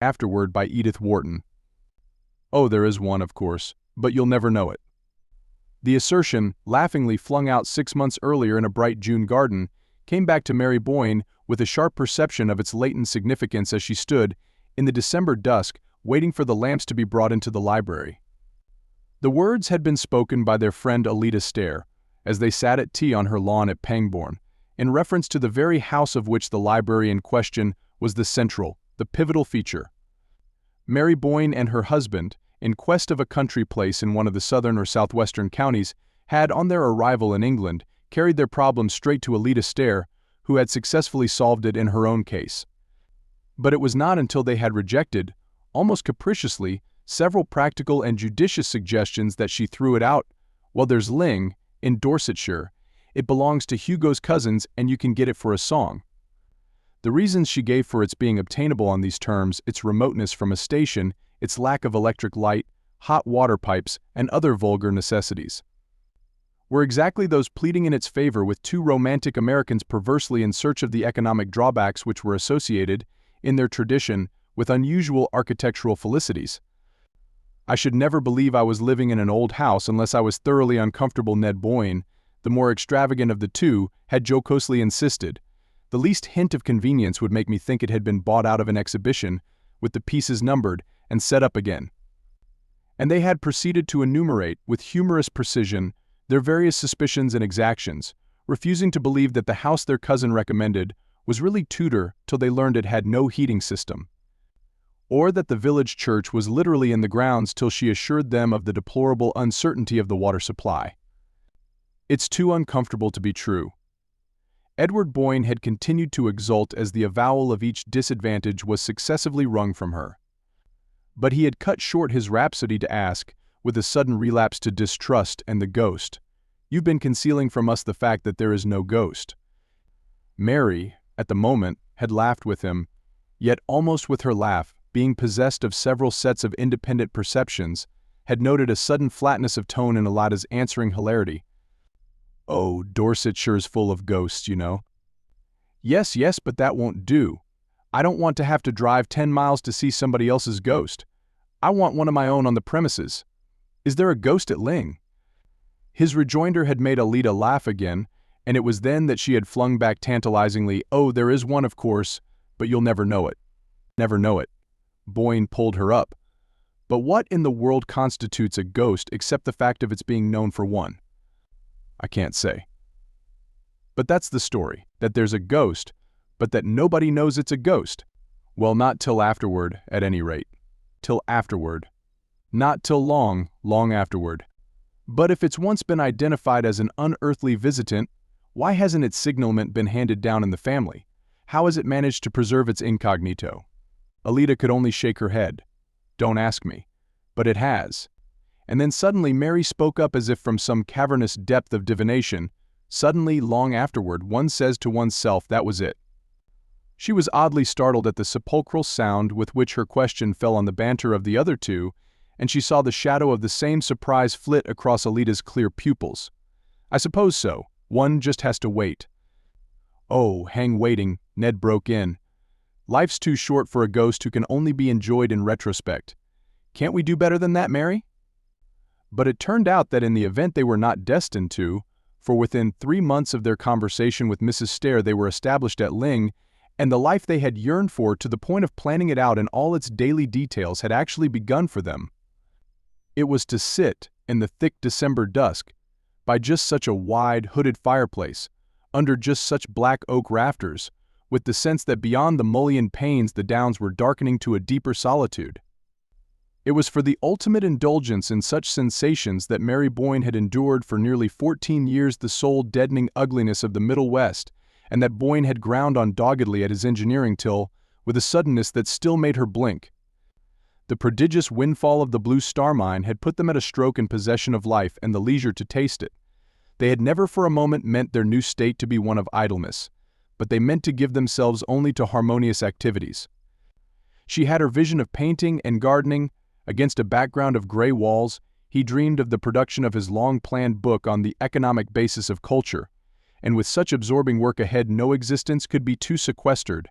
Afterward by Edith Wharton. Oh, there is one, of course, but you'll never know it. The assertion, laughingly flung out 6 months earlier in a bright June garden, came back to Mary Boyne with a sharp perception of its latent significance as she stood, in the December dusk, waiting for the lamps to be brought into the library. The words had been spoken by their friend Alida Stair, as they sat at tea on her lawn at Pangbourne, in reference to the very house of which the library in question was the central, the pivotal feature. Mary Boyne and her husband, in quest of a country place in one of the southern or southwestern counties, had, on their arrival in England, carried their problem straight to Alida Stair, who had successfully solved it in her own case. But it was not until they had rejected, almost capriciously, several practical and judicious suggestions that she threw it out. Well, there's Lyng, in Dorsetshire. It belongs to Hugo's cousins and you can get it for a song. The reasons she gave for its being obtainable on these terms, its remoteness from a station, its lack of electric light, hot water pipes, and other vulgar necessities, were exactly those pleading in its favor with two romantic Americans perversely in search of the economic drawbacks which were associated, in their tradition, with unusual architectural felicities. I should never believe I was living in an old house unless I was thoroughly uncomfortable. Ned Boyne, the more extravagant of the two, had jocosely insisted. The least hint of convenience would make me think it had been bought out of an exhibition, with the pieces numbered, and set up again. And they had proceeded to enumerate, with humorous precision, their various suspicions and exactions, refusing to believe that the house their cousin recommended was really Tudor till they learned it had no heating system, or that the village church was literally in the grounds till she assured them of the deplorable uncertainty of the water supply. It's too uncomfortable to be true. Edward Boyne had continued to exult as the avowal of each disadvantage was successively wrung from her. But he had cut short his rhapsody to ask, with a sudden relapse to distrust and the ghost, "You've been concealing from us the fact that there is no ghost." Mary, at the moment, had laughed with him, yet almost with her laugh, being possessed of several sets of independent perceptions, had noted a sudden flatness of tone in Alida's answering hilarity. "Oh, Dorsetshire's full of ghosts, you know." Yes, but that won't do. I don't want to have to drive 10 miles to see somebody else's ghost. I want one of my own on the premises. Is there a ghost at Lyng?" His rejoinder had made Alida laugh again, and it was then that she had flung back tantalizingly, "Oh, there is one, of course, but you'll never know it." Never know it. Boyne pulled her up. But what in the world constitutes a ghost except the fact of its being known for one? I can't say. But that's the story, that there's a ghost, but that nobody knows it's a ghost. Well, not till afterward, at any rate. Till afterward. Not till long, long afterward. But if it's once been identified as an unearthly visitant, why hasn't its signalment been handed down in the family? How has it managed to preserve its incognito? Alida could only shake her head. Don't ask me. But it has. And then suddenly Mary spoke up as if from some cavernous depth of divination. Suddenly, long afterward, one says to oneself that was it. She was oddly startled at the sepulchral sound with which her question fell on the banter of the other two, and she saw the shadow of the same surprise flit across Alida's clear pupils. "I suppose so. One just has to wait." "Oh, hang waiting," Ned broke in. "Life's too short for a ghost who can only be enjoyed in retrospect. Can't we do better than that, Mary?" But it turned out that in the event they were not destined to, for within 3 months of their conversation with Mrs. Stair they were established at Lyng, and the life they had yearned for to the point of planning it out in all its daily details had actually begun for them. It was to sit, in the thick December dusk, by just such a wide, hooded fireplace, under just such black oak rafters, with the sense that beyond the mullioned panes the downs were darkening to a deeper solitude. It was for the ultimate indulgence in such sensations that Mary Boyne had endured for nearly 14 years the soul-deadening ugliness of the Middle West, and that Boyne had ground on doggedly at his engineering till, with a suddenness that still made her blink. The prodigious windfall of the Blue Star Mine had put them at a stroke in possession of life and the leisure to taste it. They had never for a moment meant their new state to be one of idleness, but they meant to give themselves only to harmonious activities. She had her vision of painting and gardening. Against a background of gray walls, he dreamed of the production of his long-planned book on the economic basis of culture, and with such absorbing work ahead no existence could be too sequestered.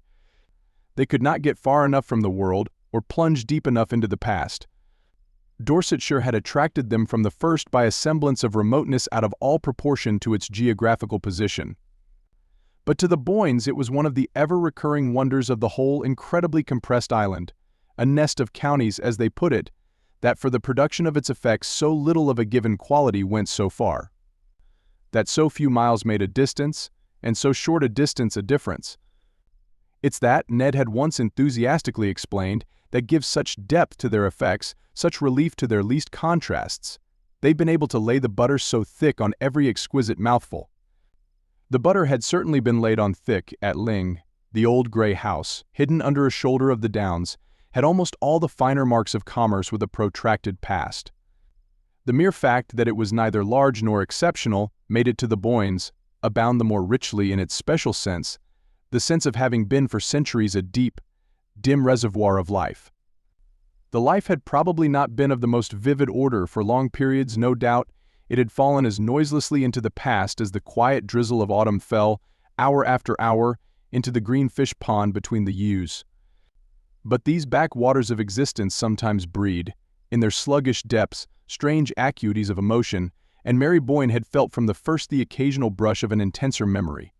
They could not get far enough from the world, or plunge deep enough into the past. Dorsetshire had attracted them from the first by a semblance of remoteness out of all proportion to its geographical position. But to the Boynes it was one of the ever-recurring wonders of the whole incredibly compressed island, a nest of counties as they put it, that for the production of its effects so little of a given quality went so far. That so few miles made a distance, and so short a distance a difference. It's that, Ned had once enthusiastically explained, that gives such depth to their effects, such relief to their least contrasts. They've been able to lay the butter so thick on every exquisite mouthful. The butter had certainly been laid on thick at Lyng. The old grey house, hidden under a shoulder of the downs, had almost all the finer marks of commerce with a protracted past. The mere fact that it was neither large nor exceptional made it to the Boynes abound the more richly in its special sense, the sense of having been for centuries a deep, dim reservoir of life. The life had probably not been of the most vivid order for long periods, no doubt. It had fallen as noiselessly into the past as the quiet drizzle of autumn fell, hour after hour, into the green fish pond between the yews. But these backwaters of existence sometimes breed, in their sluggish depths, strange acuities of emotion, and Mary Boyne had felt from the first the occasional brush of an intenser memory.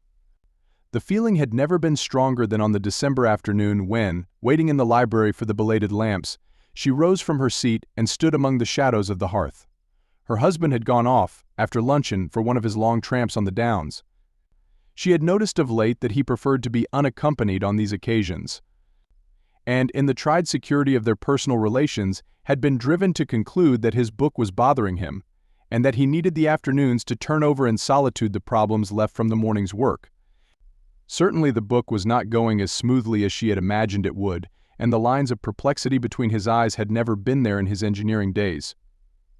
The feeling had never been stronger than on the December afternoon when, waiting in the library for the belated lamps, she rose from her seat and stood among the shadows of the hearth. Her husband had gone off, after luncheon, for one of his long tramps on the downs. She had noticed of late that he preferred to be unaccompanied on these occasions, and, in the tried security of their personal relations, had been driven to conclude that his book was bothering him, and that he needed the afternoons to turn over in solitude the problems left from the morning's work. Certainly the book was not going as smoothly as she had imagined it would, and the lines of perplexity between his eyes had never been there in his engineering days.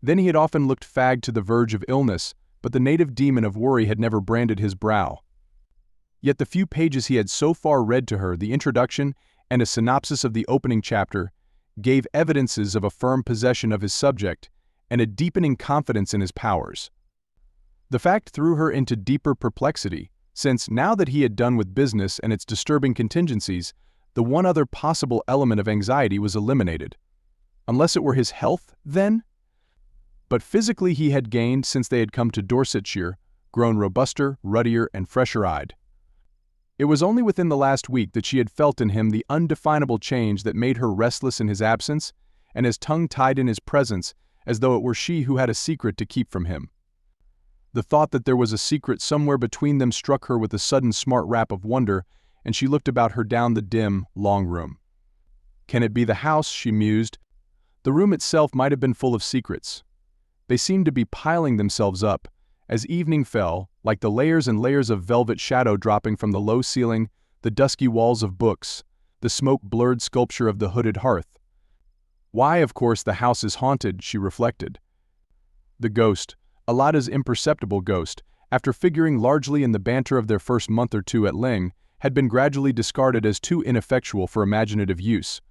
Then he had often looked fagged to the verge of illness, but the native demon of worry had never branded his brow. Yet the few pages he had so far read to her, the introduction and a synopsis of the opening chapter, gave evidences of a firm possession of his subject and a deepening confidence in his powers. The fact threw her into deeper perplexity, since, now that he had done with business and its disturbing contingencies, the one other possible element of anxiety was eliminated. Unless it were his health, then? But physically he had gained since they had come to Dorsetshire, grown robuster, ruddier, and fresher-eyed. It was only within the last week that she had felt in him the undefinable change that made her restless in his absence and as tongue-tied in his presence as though it were she who had a secret to keep from him. The thought that there was a secret somewhere between them struck her with a sudden smart rap of wonder, and she looked about her down the dim, long room. Can it be the house, she mused? The room itself might have been full of secrets. They seemed to be piling themselves up, as evening fell, like the layers and layers of velvet shadow dropping from the low ceiling, the dusky walls of books, the smoke-blurred sculpture of the hooded hearth. Why, of course, the house is haunted, she reflected. The ghost, Alada's imperceptible ghost, after figuring largely in the banter of their first month or two at Ling, had been gradually discarded as too ineffectual for imaginative use.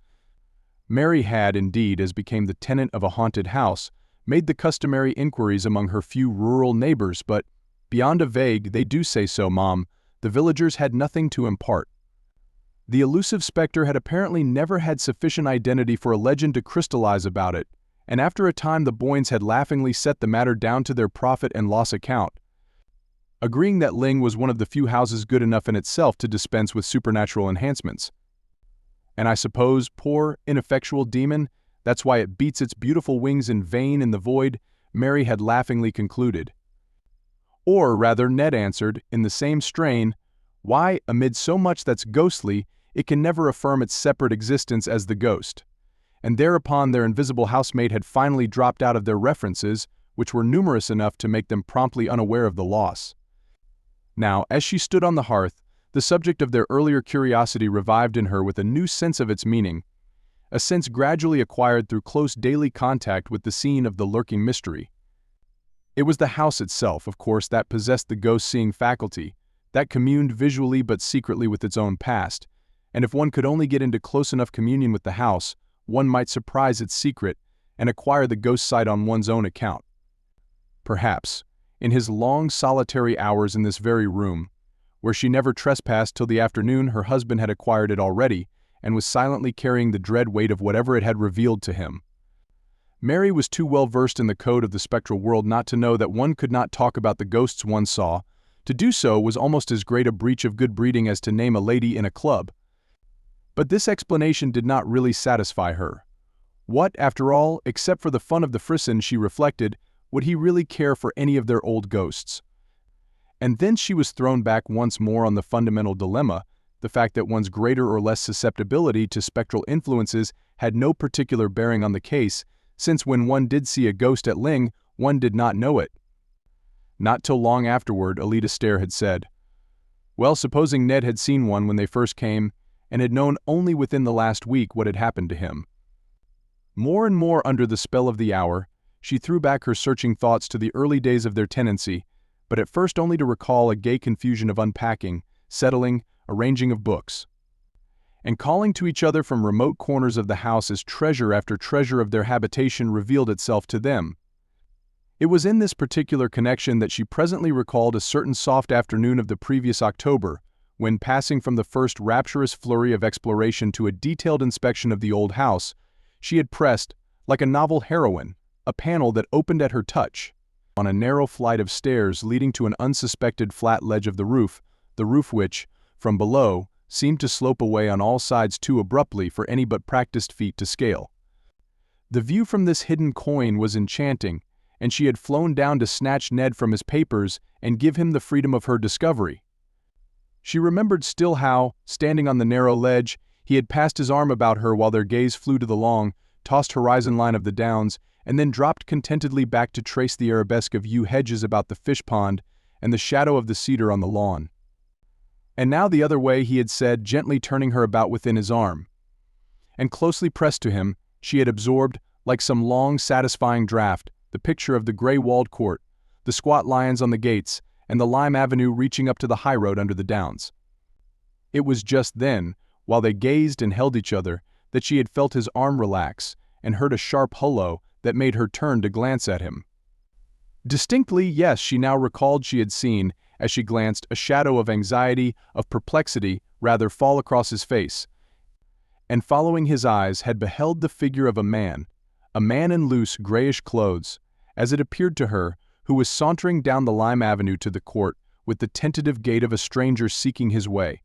Mary had, indeed, as became the tenant of a haunted house, made the customary inquiries among her few rural neighbors, but, beyond a vague, "They do say so, Mom," the villagers had nothing to impart. The elusive spectre had apparently never had sufficient identity for a legend to crystallize about it, and after a time the Boynes had laughingly set the matter down to their profit and loss account, agreeing that Ling was one of the few houses good enough in itself to dispense with supernatural enhancements. And I suppose, poor, ineffectual demon, that's why it beats its beautiful wings in vain in the void, Mary had laughingly concluded. Or, rather, Ned answered, in the same strain, why, amid so much that's ghostly, it can never affirm its separate existence as the ghost. And thereupon their invisible housemate had finally dropped out of their references, which were numerous enough to make them promptly unaware of the loss. Now, as she stood on the hearth, the subject of their earlier curiosity revived in her with a new sense of its meaning, a sense gradually acquired through close daily contact with the scene of the lurking mystery. It was the house itself, of course, that possessed the ghost-seeing faculty, that communed visually but secretly with its own past, and if one could only get into close enough communion with the house, one might surprise its secret and acquire the ghost sight on one's own account. Perhaps, in his long solitary hours in this very room, where she never trespassed till the afternoon, her husband had acquired it already, and was silently carrying the dread weight of whatever it had revealed to him. Mary was too well versed in the code of the spectral world not to know that one could not talk about the ghosts one saw. To do so was almost as great a breach of good breeding as to name a lady in a club. But this explanation did not really satisfy her. What, after all, except for the fun of the frisson, she reflected, would he really care for any of their old ghosts? And then she was thrown back once more on the fundamental dilemma, the fact that one's greater or less susceptibility to spectral influences had no particular bearing on the case, since when one did see a ghost at Lyng, one did not know it. Not till long afterward, Alida Stair had said, "Well, supposing Ned had seen one when they first came, and had known only within the last week what had happened to him." More and more under the spell of the hour, she threw back her searching thoughts to the early days of their tenancy, but at first only to recall a gay confusion of unpacking, settling, arranging of books, and calling to each other from remote corners of the house as treasure after treasure of their habitation revealed itself to them. It was in this particular connection that she presently recalled a certain soft afternoon of the previous October, when, passing from the first rapturous flurry of exploration to a detailed inspection of the old house, she had pressed, like a novel heroine, a panel that opened at her touch, on a narrow flight of stairs leading to an unsuspected flat ledge of the roof which, from below, seemed to slope away on all sides too abruptly for any but practiced feet to scale. The view from this hidden coign was enchanting, and she had flown down to snatch Ned from his papers and give him the freedom of her discovery. She remembered still how, standing on the narrow ledge, he had passed his arm about her while their gaze flew to the long, tossed horizon line of the downs, and then dropped contentedly back to trace the arabesque of yew hedges about the fish pond and the shadow of the cedar on the lawn. And now the other way, he had said, gently turning her about within his arm. And closely pressed to him, she had absorbed, like some long, satisfying draught, the picture of the grey-walled court, the squat lions on the gates, and the lime avenue reaching up to the high road under the downs. It was just then, while they gazed and held each other, that she had felt his arm relax, and heard a sharp hullo that made her turn to glance at him. Distinctly, yes, she now recalled she had seen, as she glanced, a shadow of anxiety, of perplexity, rather, fall across his face, and following his eyes had beheld the figure of a man in loose, grayish clothes, as it appeared to her, who was sauntering down the lime avenue to the court with the tentative gait of a stranger seeking his way.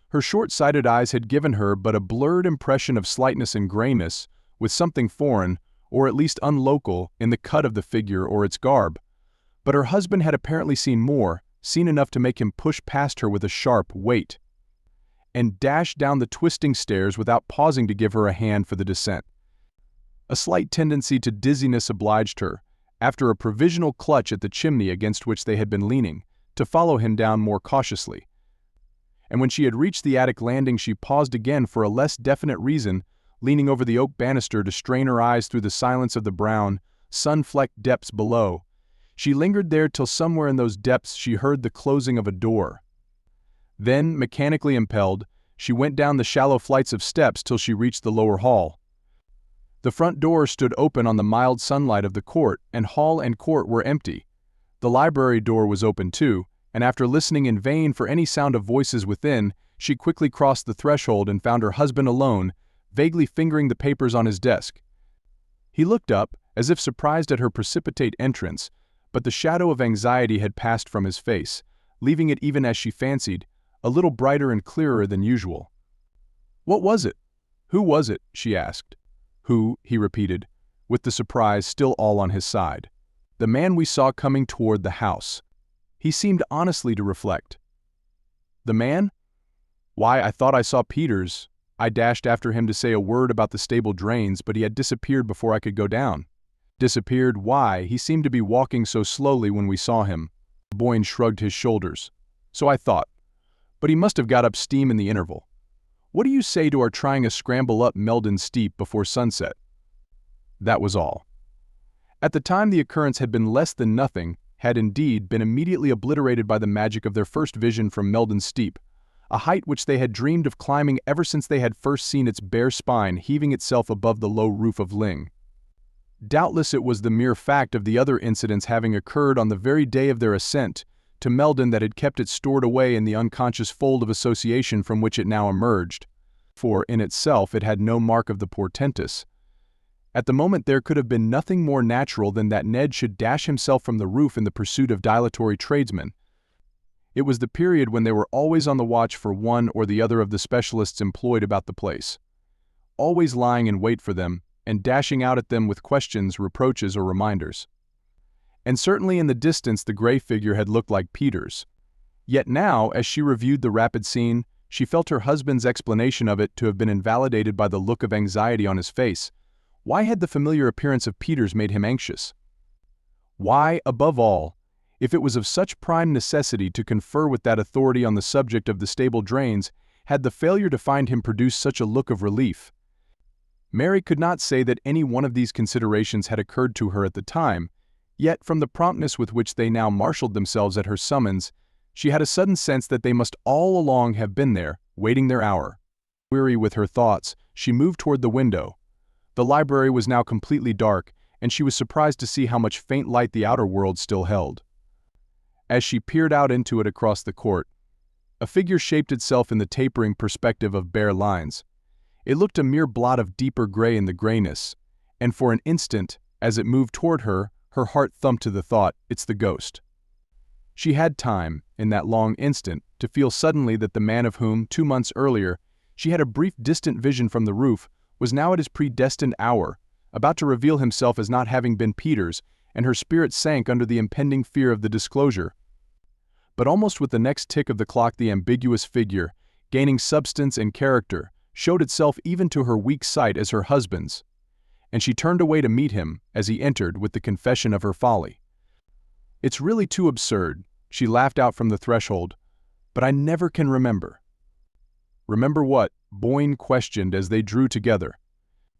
Her short-sighted eyes had given her but a blurred impression of slightness and grayness, with something foreign, or at least unlocal, in the cut of the figure or its garb. But her husband had apparently seen more, seen enough to make him push past her with a sharp "wait," and dash down the twisting stairs without pausing to give her a hand for the descent. A slight tendency to dizziness obliged her, after a provisional clutch at the chimney against which they had been leaning, to follow him down more cautiously. And when she had reached the attic landing, she paused again for a less definite reason, leaning over the oak banister to strain her eyes through the silence of the brown, sun-flecked depths below. She lingered there till somewhere in those depths she heard the closing of a door. Then, mechanically impelled, she went down the shallow flights of steps till she reached the lower hall. The front door stood open on the mild sunlight of the court, and hall and court were empty. The library door was open too, and after listening in vain for any sound of voices within, she quickly crossed the threshold and found her husband alone, vaguely fingering the papers on his desk. He looked up, as if surprised at her precipitate entrance, but the shadow of anxiety had passed from his face, leaving it, even as she fancied, a little brighter and clearer than usual. "What was it? Who was it?" she asked. "Who?" he repeated, with the surprise still all on his side. "The man we saw coming toward the house." He seemed honestly to reflect. "The man? Why, I thought I saw Peters. I dashed after him to say a word about the stable drains, but he had disappeared before I could go down." "Disappeared? Why, he seemed to be walking so slowly when we saw him." Boynes shrugged his shoulders. "So I thought. But he must have got up steam in the interval. What do you say to our trying a scramble up Meldon Steep before sunset?" That was all. At the time the occurrence had been less than nothing, had indeed been immediately obliterated by the magic of their first vision from Meldon Steep, a height which they had dreamed of climbing ever since they had first seen its bare spine heaving itself above the low roof of Lyng. Doubtless it was the mere fact of the other incidents having occurred on the very day of their ascent to Meldon that had kept it stored away in the unconscious fold of association from which it now emerged. for in itself it had no mark of the portentous. At the moment there could have been nothing more natural than that Ned should dash himself from the roof in the pursuit of dilatory tradesmen. It was the period when they were always on the watch for one or the other of the specialists employed about the place, always lying in wait for them and dashing out at them with questions, reproaches, or reminders. And certainly in the distance the gray figure had looked like Peter's. Yet now, as she reviewed the rapid scene, she felt her husband's explanation of it to have been invalidated by the look of anxiety on his face. Why had the familiar appearance of Peter's made him anxious? Why, above all, if it was of such prime necessity to confer with that authority on the subject of the stable drains, had the failure to find him produced such a look of relief? Mary could not say that any one of these considerations had occurred to her at the time, yet from the promptness with which they now marshaled themselves at her summons, she had a sudden sense that they must all along have been there, waiting their hour. Weary with her thoughts, she moved toward the window. The library was now completely dark, and she was surprised to see how much faint light the outer world still held. As she peered out into it across the court, a figure shaped itself in the tapering perspective of bare lines. It looked a mere blot of deeper gray in the grayness, and for an instant, as it moved toward her, her heart thumped to the thought, "It's the ghost." She had time, in that long instant, to feel suddenly that the man of whom, 2 months earlier, she had a brief distant vision from the roof, was now at his predestined hour, about to reveal himself as not having been Peter's, and her spirit sank under the impending fear of the disclosure. But almost with the next tick of the clock the ambiguous figure, gaining substance and character, showed itself even to her weak sight as her husband's, and she turned away to meet him as he entered with the confession of her folly. "It's really too absurd," she laughed out from the threshold, "but I never can remember." "Remember what?" Boyne questioned as they drew together.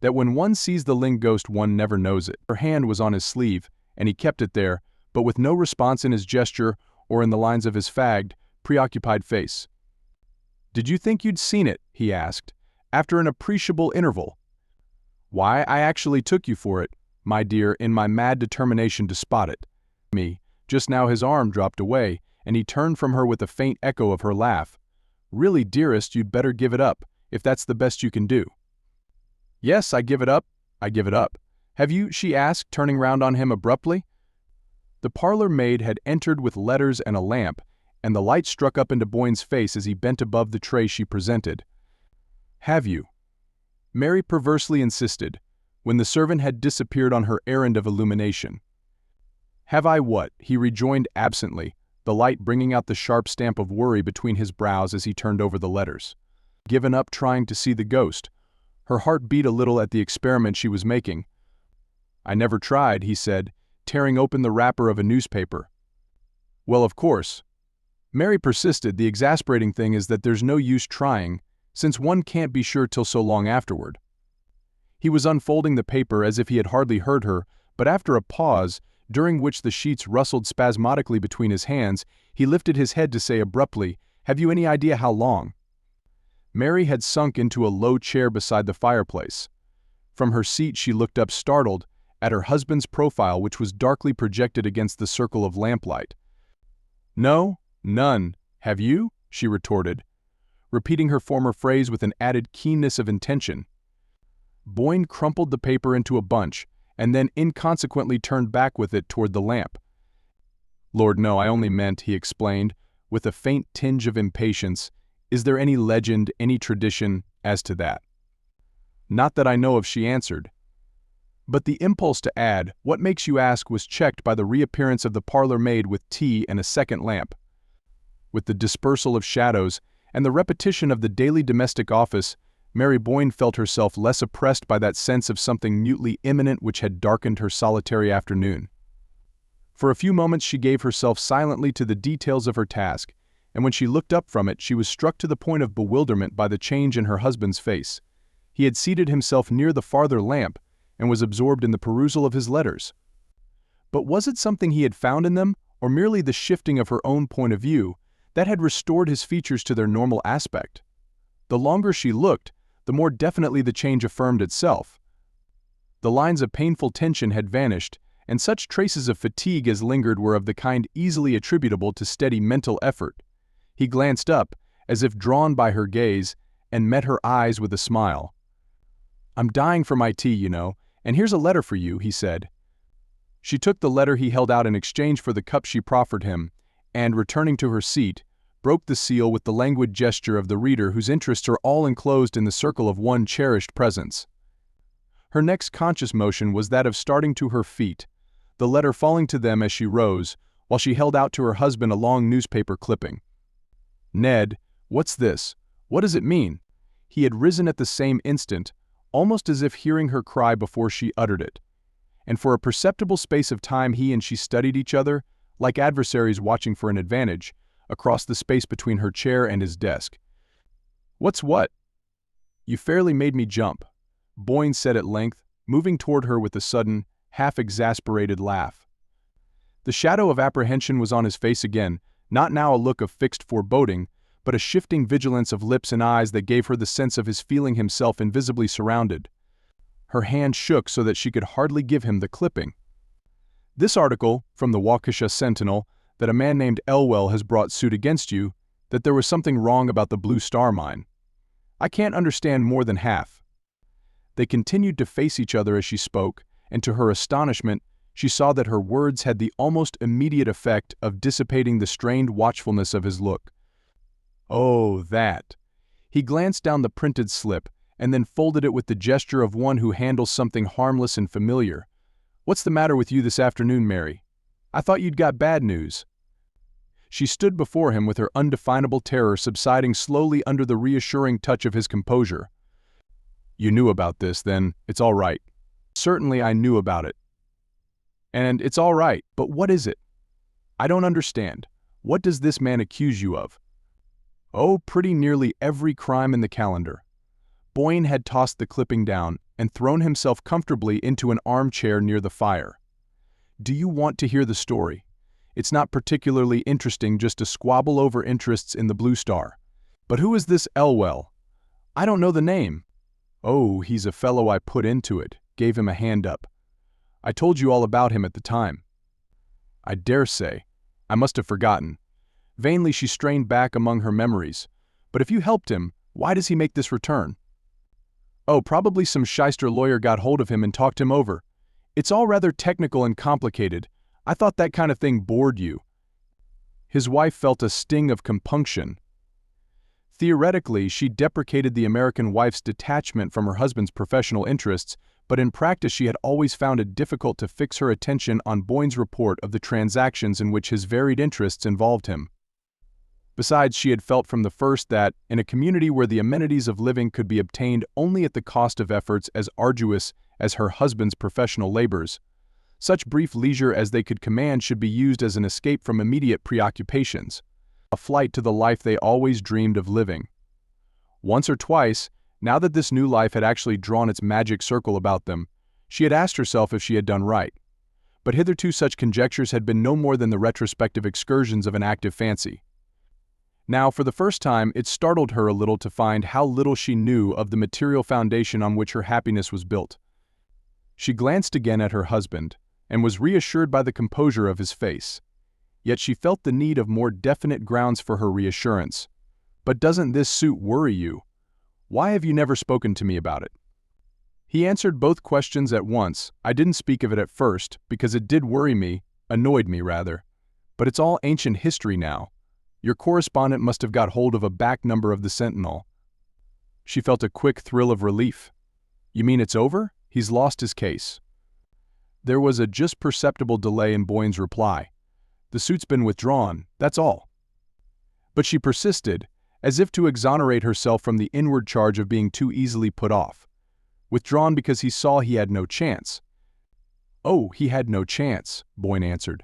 "That when one sees the Ling ghost one never knows it." Her hand was on his sleeve, and he kept it there, but with no response in his gesture or in the lines of his fagged, preoccupied face. "Did you think you'd seen it?" he asked, after an appreciable interval. "Why, I actually took you for it, my dear, in my mad determination to spot it." Just now his arm dropped away, and he turned from her with a faint echo of her laugh. "Really, dearest, you'd better give it up, if that's the best you can do." "Yes, I give it up. Have you?" she asked, turning round on him abruptly. The parlor maid had entered with letters and a lamp, and the light struck up into Boyne's face as he bent above the tray she presented. "Have you?" Mary perversely insisted, when the servant had disappeared on her errand of illumination. "Have I what?" he rejoined absently, the light bringing out the sharp stamp of worry between his brows as he turned over the letters. "Given up trying to see the ghost." Her heart beat a little at the experiment she was making. "I never tried," he said, tearing open the wrapper of a newspaper. "Well, of course," Mary persisted, "the exasperating thing is that there's no use trying, since one can't be sure till so long afterward." He was unfolding the paper as if he had hardly heard her, but after a pause, during which the sheets rustled spasmodically between his hands, he lifted his head to say abruptly, "Have you any idea how long?" Mary had sunk into a low chair beside the fireplace. From her seat she looked up startled, at her husband's profile which was darkly projected against the circle of lamplight. "No, none. Have you?" she retorted, repeating her former phrase with an added keenness of intention. Boyne crumpled the paper into a bunch, and then inconsequently turned back with it toward the lamp. "Lord, no, I only meant," he explained, with a faint tinge of impatience, "is there any legend, any tradition, as to that?" "Not that I know of," she answered. But the impulse to add, "What makes you ask?" was checked by the reappearance of the parlor maid with tea and a second lamp. With the dispersal of shadows and the repetition of the daily domestic office, Mary Boyne felt herself less oppressed by that sense of something mutely imminent which had darkened her solitary afternoon. For a few moments she gave herself silently to the details of her task, and when she looked up from it she was struck to the point of bewilderment by the change in her husband's face. He had seated himself near the farther lamp, and was absorbed in the perusal of his letters. But was it something he had found in them, or merely the shifting of her own point of view, that had restored his features to their normal aspect? The longer she looked, the more definitely the change affirmed itself. The lines of painful tension had vanished, and such traces of fatigue as lingered were of the kind easily attributable to steady mental effort. He glanced up, as if drawn by her gaze, and met her eyes with a smile. "I'm dying for my tea, you know, and here's a letter for you," he said. She took the letter he held out in exchange for the cup she proffered him, and, returning to her seat, broke the seal with the languid gesture of the reader whose interests are all enclosed in the circle of one cherished presence. Her next conscious motion was that of starting to her feet, the letter falling to them as she rose, while she held out to her husband a long newspaper clipping. "Ned, what's this? What does it mean?" He had risen at the same instant, almost as if hearing her cry before she uttered it. And for a perceptible space of time he and she studied each other, like adversaries watching for an advantage, across the space between her chair and his desk. "What's what?" "You fairly made me jump," Boynes said at length, moving toward her with a sudden, half-exasperated laugh. The shadow of apprehension was on his face again, not now a look of fixed foreboding, but a shifting vigilance of lips and eyes that gave her the sense of his feeling himself invisibly surrounded. Her hand shook so that she could hardly give him the clipping. "This article, from the Waukesha Sentinel, that a man named Elwell has brought suit against you, that there was something wrong about the Blue Star Mine. I can't understand more than half." They continued to face each other as she spoke, and to her astonishment, she saw that her words had the almost immediate effect of dissipating the strained watchfulness of his look. "Oh, that." He glanced down the printed slip, and then folded it with the gesture of one who handles something harmless and familiar. "What's the matter with you this afternoon, Mary? I thought you'd got bad news." She stood before him with her undefinable terror subsiding slowly under the reassuring touch of his composure. "You knew about this, then it's all right." "Certainly I knew about it. And it's all right, but what is it? I don't understand. What does this man accuse you of?" "Oh, pretty nearly every crime in the calendar." Boyne had tossed the clipping down and thrown himself comfortably into an armchair near the fire. "Do you want to hear the story? It's not particularly interesting just to squabble over interests in the Blue Star. But who is this Elwell?" "I don't know the name." "Oh, he's a fellow I put into it, gave him a hand up. I told you all about him at the time." "I dare say. I must have forgotten." Vainly she strained back among her memories. "But if you helped him, why does he make this return?" "Oh, probably some shyster lawyer got hold of him and talked him over. It's all rather technical and complicated. I thought that kind of thing bored you." His wife felt a sting of compunction. Theoretically, she deprecated the American wife's detachment from her husband's professional interests, but in practice she had always found it difficult to fix her attention on Boyne's report of the transactions in which his varied interests involved him. Besides, she had felt from the first that, in a community where the amenities of living could be obtained only at the cost of efforts as arduous as her husband's professional labors, such brief leisure as they could command should be used as an escape from immediate preoccupations, a flight to the life they always dreamed of living. Once or twice, now that this new life had actually drawn its magic circle about them, she had asked herself if she had done right. But hitherto such conjectures had been no more than the retrospective excursions of an active fancy. Now, for the first time, it startled her a little to find how little she knew of the material foundation on which her happiness was built. She glanced again at her husband, and was reassured by the composure of his face. Yet she felt the need of more definite grounds for her reassurance. "But doesn't this suit worry you? Why have you never spoken to me about it?" He answered both questions at once. "I didn't speak of it at first, because it did worry me, annoyed me rather. But it's all ancient history now. Your correspondent must have got hold of a back number of the Sentinel." She felt a quick thrill of relief. "You mean it's over? He's lost his case." There was a just perceptible delay in Boyne's reply. "The suit's been withdrawn, that's all." But she persisted, as if to exonerate herself from the inward charge of being too easily put off. "Withdrawn because he saw he had no chance." "Oh, he had no chance," Boyne answered.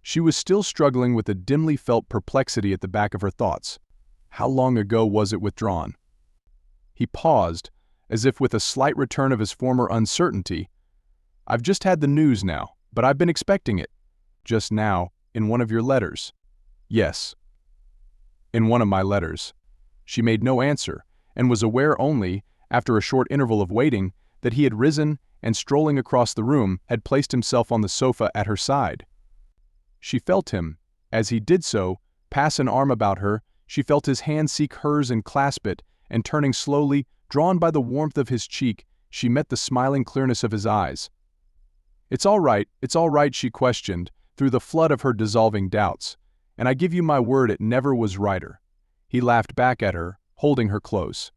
She was still struggling with a dimly felt perplexity at the back of her thoughts. How long ago was it withdrawn? He paused, as if with a slight return of his former uncertainty. "I've just had the news now, but I've been expecting it." "Just now, in one of your letters?" "Yes. In one of my letters." She made no answer, and was aware only, after a short interval of waiting, that he had risen and, strolling across the room, had placed himself on the sofa at her side. She felt him, as he did so, pass an arm about her. She felt his hand seek hers and clasp it, and turning slowly, drawn by the warmth of his cheek, she met the smiling clearness of his eyes. It's all right," she questioned, through the flood of her dissolving doubts, "and I give you my word it never was righter." He laughed back at her, holding her close.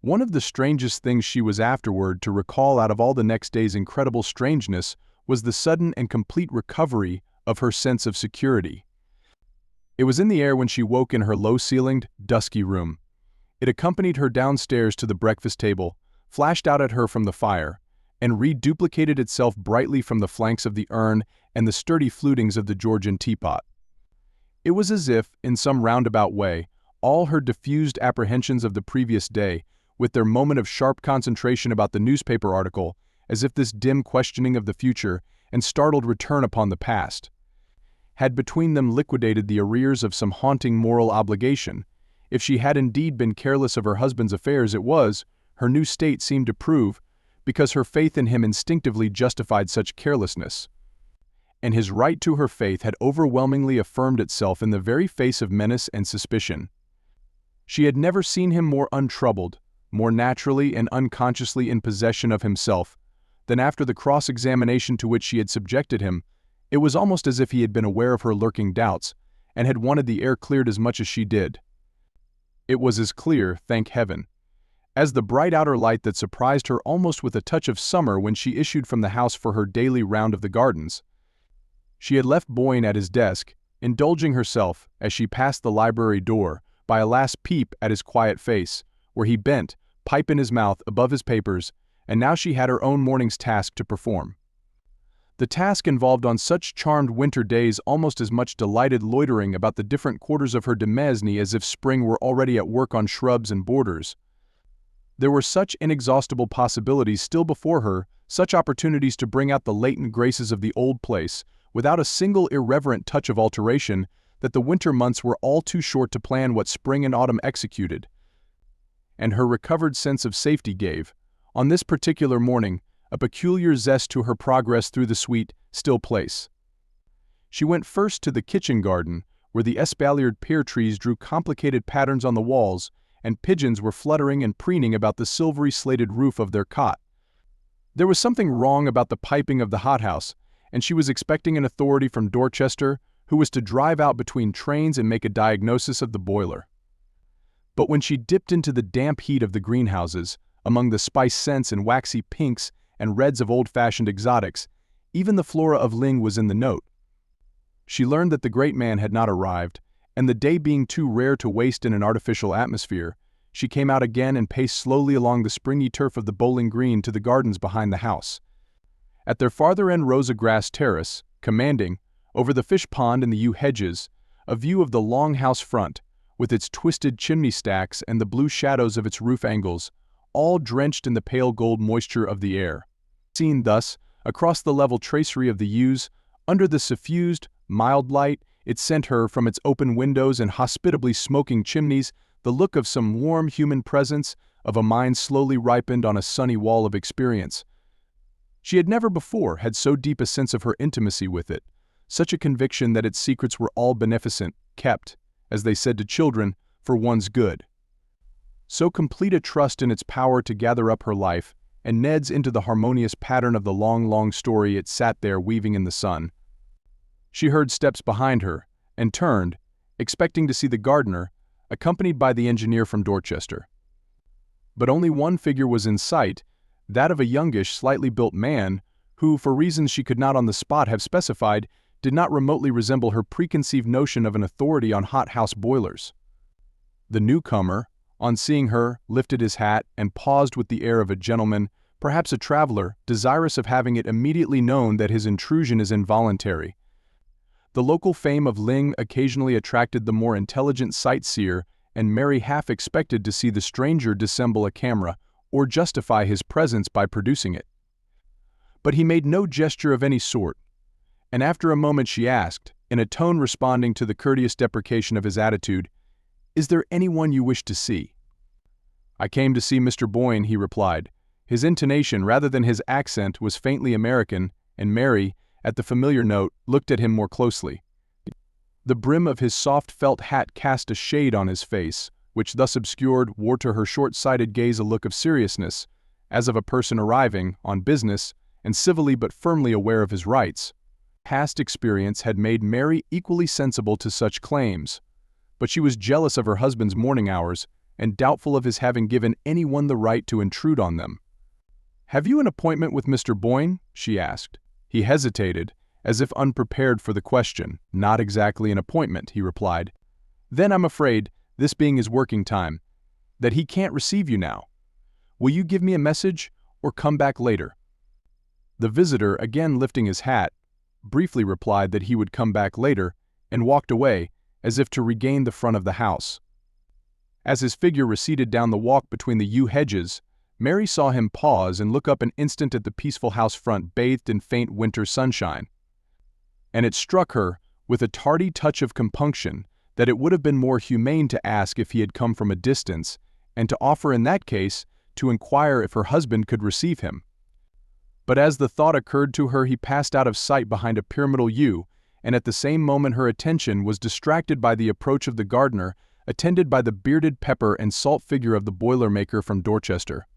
One of the strangest things she was afterward to recall out of all the next day's incredible strangeness was the sudden and complete recovery of her sense of security. It was in the air when she woke in her low-ceilinged, dusky room. It accompanied her downstairs to the breakfast table, flashed out at her from the fire, and reduplicated itself brightly from the flanks of the urn and the sturdy flutings of the Georgian teapot. It was as if, in some roundabout way, all her diffused apprehensions of the previous day, with their moment of sharp concentration about the newspaper article, as if this dim questioning of the future and startled return upon the past, had between them liquidated the arrears of some haunting moral obligation. If she had indeed been careless of her husband's affairs, it was, her new state seemed to prove, because her faith in him instinctively justified such carelessness. And his right to her faith had overwhelmingly affirmed itself in the very face of menace and suspicion. She had never seen him more untroubled, more naturally and unconsciously in possession of himself, than after the cross-examination to which she had subjected him. It was almost as if he had been aware of her lurking doubts, and had wanted the air cleared as much as she did. It was as clear, thank heaven, as the bright outer light that surprised her almost with a touch of summer when she issued from the house for her daily round of the gardens. She had left Boyne at his desk, indulging herself, as she passed the library door, by a last peep at his quiet face, where he bent, pipe in his mouth, above his papers, and now she had her own morning's task to perform. The task involved on such charmed winter days almost as much delighted loitering about the different quarters of her demesne as if spring were already at work on shrubs and borders. There were such inexhaustible possibilities still before her, such opportunities to bring out the latent graces of the old place, without a single irreverent touch of alteration, that the winter months were all too short to plan what spring and autumn executed. And her recovered sense of safety gave, on this particular morning, a peculiar zest to her progress through the sweet, still place. She went first to the kitchen garden, where the espaliered pear trees drew complicated patterns on the walls, and pigeons were fluttering and preening about the silvery slated roof of their cot. There was something wrong about the piping of the hothouse, and she was expecting an authority from Dorchester who was to drive out between trains and make a diagnosis of the boiler. But when she dipped into the damp heat of the greenhouses, among the spice scents and waxy pinks and reds of old-fashioned exotics, even the flora of Lyng was in the note. She learned that the great man had not arrived, and the day being too rare to waste in an artificial atmosphere, she came out again and paced slowly along the springy turf of the bowling green to the gardens behind the house. At their farther end rose a grass terrace, commanding, over the fish pond and the yew hedges, a view of the long house front, with its twisted chimney stacks and the blue shadows of its roof angles, all drenched in the pale gold moisture of the air. Seen thus, across the level tracery of the yews, under the suffused, mild light, it sent her, from its open windows and hospitably smoking chimneys, the look of some warm human presence, of a mind slowly ripened on a sunny wall of experience. She had never before had so deep a sense of her intimacy with it, such a conviction that its secrets were all beneficent, kept, as they said to children, for one's good. So complete a trust in its power to gather up her life, and Ned's into the harmonious pattern of the long, long story it sat there weaving in the sun. She heard steps behind her, and turned, expecting to see the gardener, accompanied by the engineer from Dorchester. But only one figure was in sight, that of a youngish, slightly built man, who, for reasons she could not on the spot have specified, did not remotely resemble her preconceived notion of an authority on hothouse boilers. The newcomer, on seeing her, lifted his hat and paused with the air of a gentleman, perhaps a traveler, desirous of having it immediately known that his intrusion is involuntary. The local fame of Lyng occasionally attracted the more intelligent sightseer, and Mary half expected to see the stranger dissemble a camera, or justify his presence by producing it. But he made no gesture of any sort, and after a moment she asked, in a tone responding to the courteous deprecation of his attitude, "Is there anyone you wish to see?" "I came to see Mr. Boyne," he replied. His intonation, rather than his accent, was faintly American, and Mary, at the familiar note, looked at him more closely. The brim of his soft felt hat cast a shade on his face, which thus obscured wore to her short-sighted gaze a look of seriousness, as of a person arriving, on business, and civilly but firmly aware of his rights. Past experience had made Mary equally sensible to such claims, but she was jealous of her husband's morning hours and doubtful of his having given anyone the right to intrude on them. "Have you an appointment with Mr. Boyne?" she asked. He hesitated, as if unprepared for the question. "Not exactly an appointment," he replied. "Then I'm afraid, this being his working time, that he can't receive you now. Will you give me a message, or come back later?" The visitor, again lifting his hat, briefly replied that he would come back later, and walked away, as if to regain the front of the house. As his figure receded down the walk between the yew hedges, Mary saw him pause and look up an instant at the peaceful house front bathed in faint winter sunshine. And it struck her, with a tardy touch of compunction, that it would have been more humane to ask if he had come from a distance, and to offer in that case to inquire if her husband could receive him. But as the thought occurred to her, he passed out of sight behind a pyramidal yew, and at the same moment her attention was distracted by the approach of the gardener, attended by the bearded pepper and salt figure of the boiler-maker from Dorchester.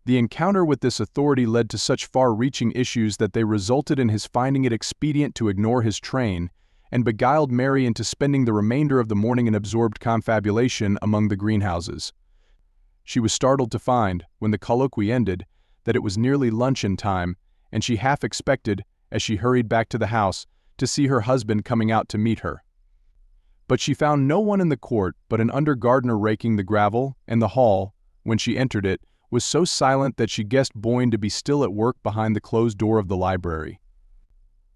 The encounter with this authority led to such far-reaching issues that they resulted in his finding it expedient to ignore his train, and beguiled Mary into spending the remainder of the morning in absorbed confabulation among the greenhouses. She was startled to find, when the colloquy ended, that it was nearly luncheon time, and she half expected, as she hurried back to the house, to see her husband coming out to meet her. But she found no one in the court but an under-gardener raking the gravel, and the hall, when she entered it, was so silent that she guessed Boyne to be still at work behind the closed door of the library.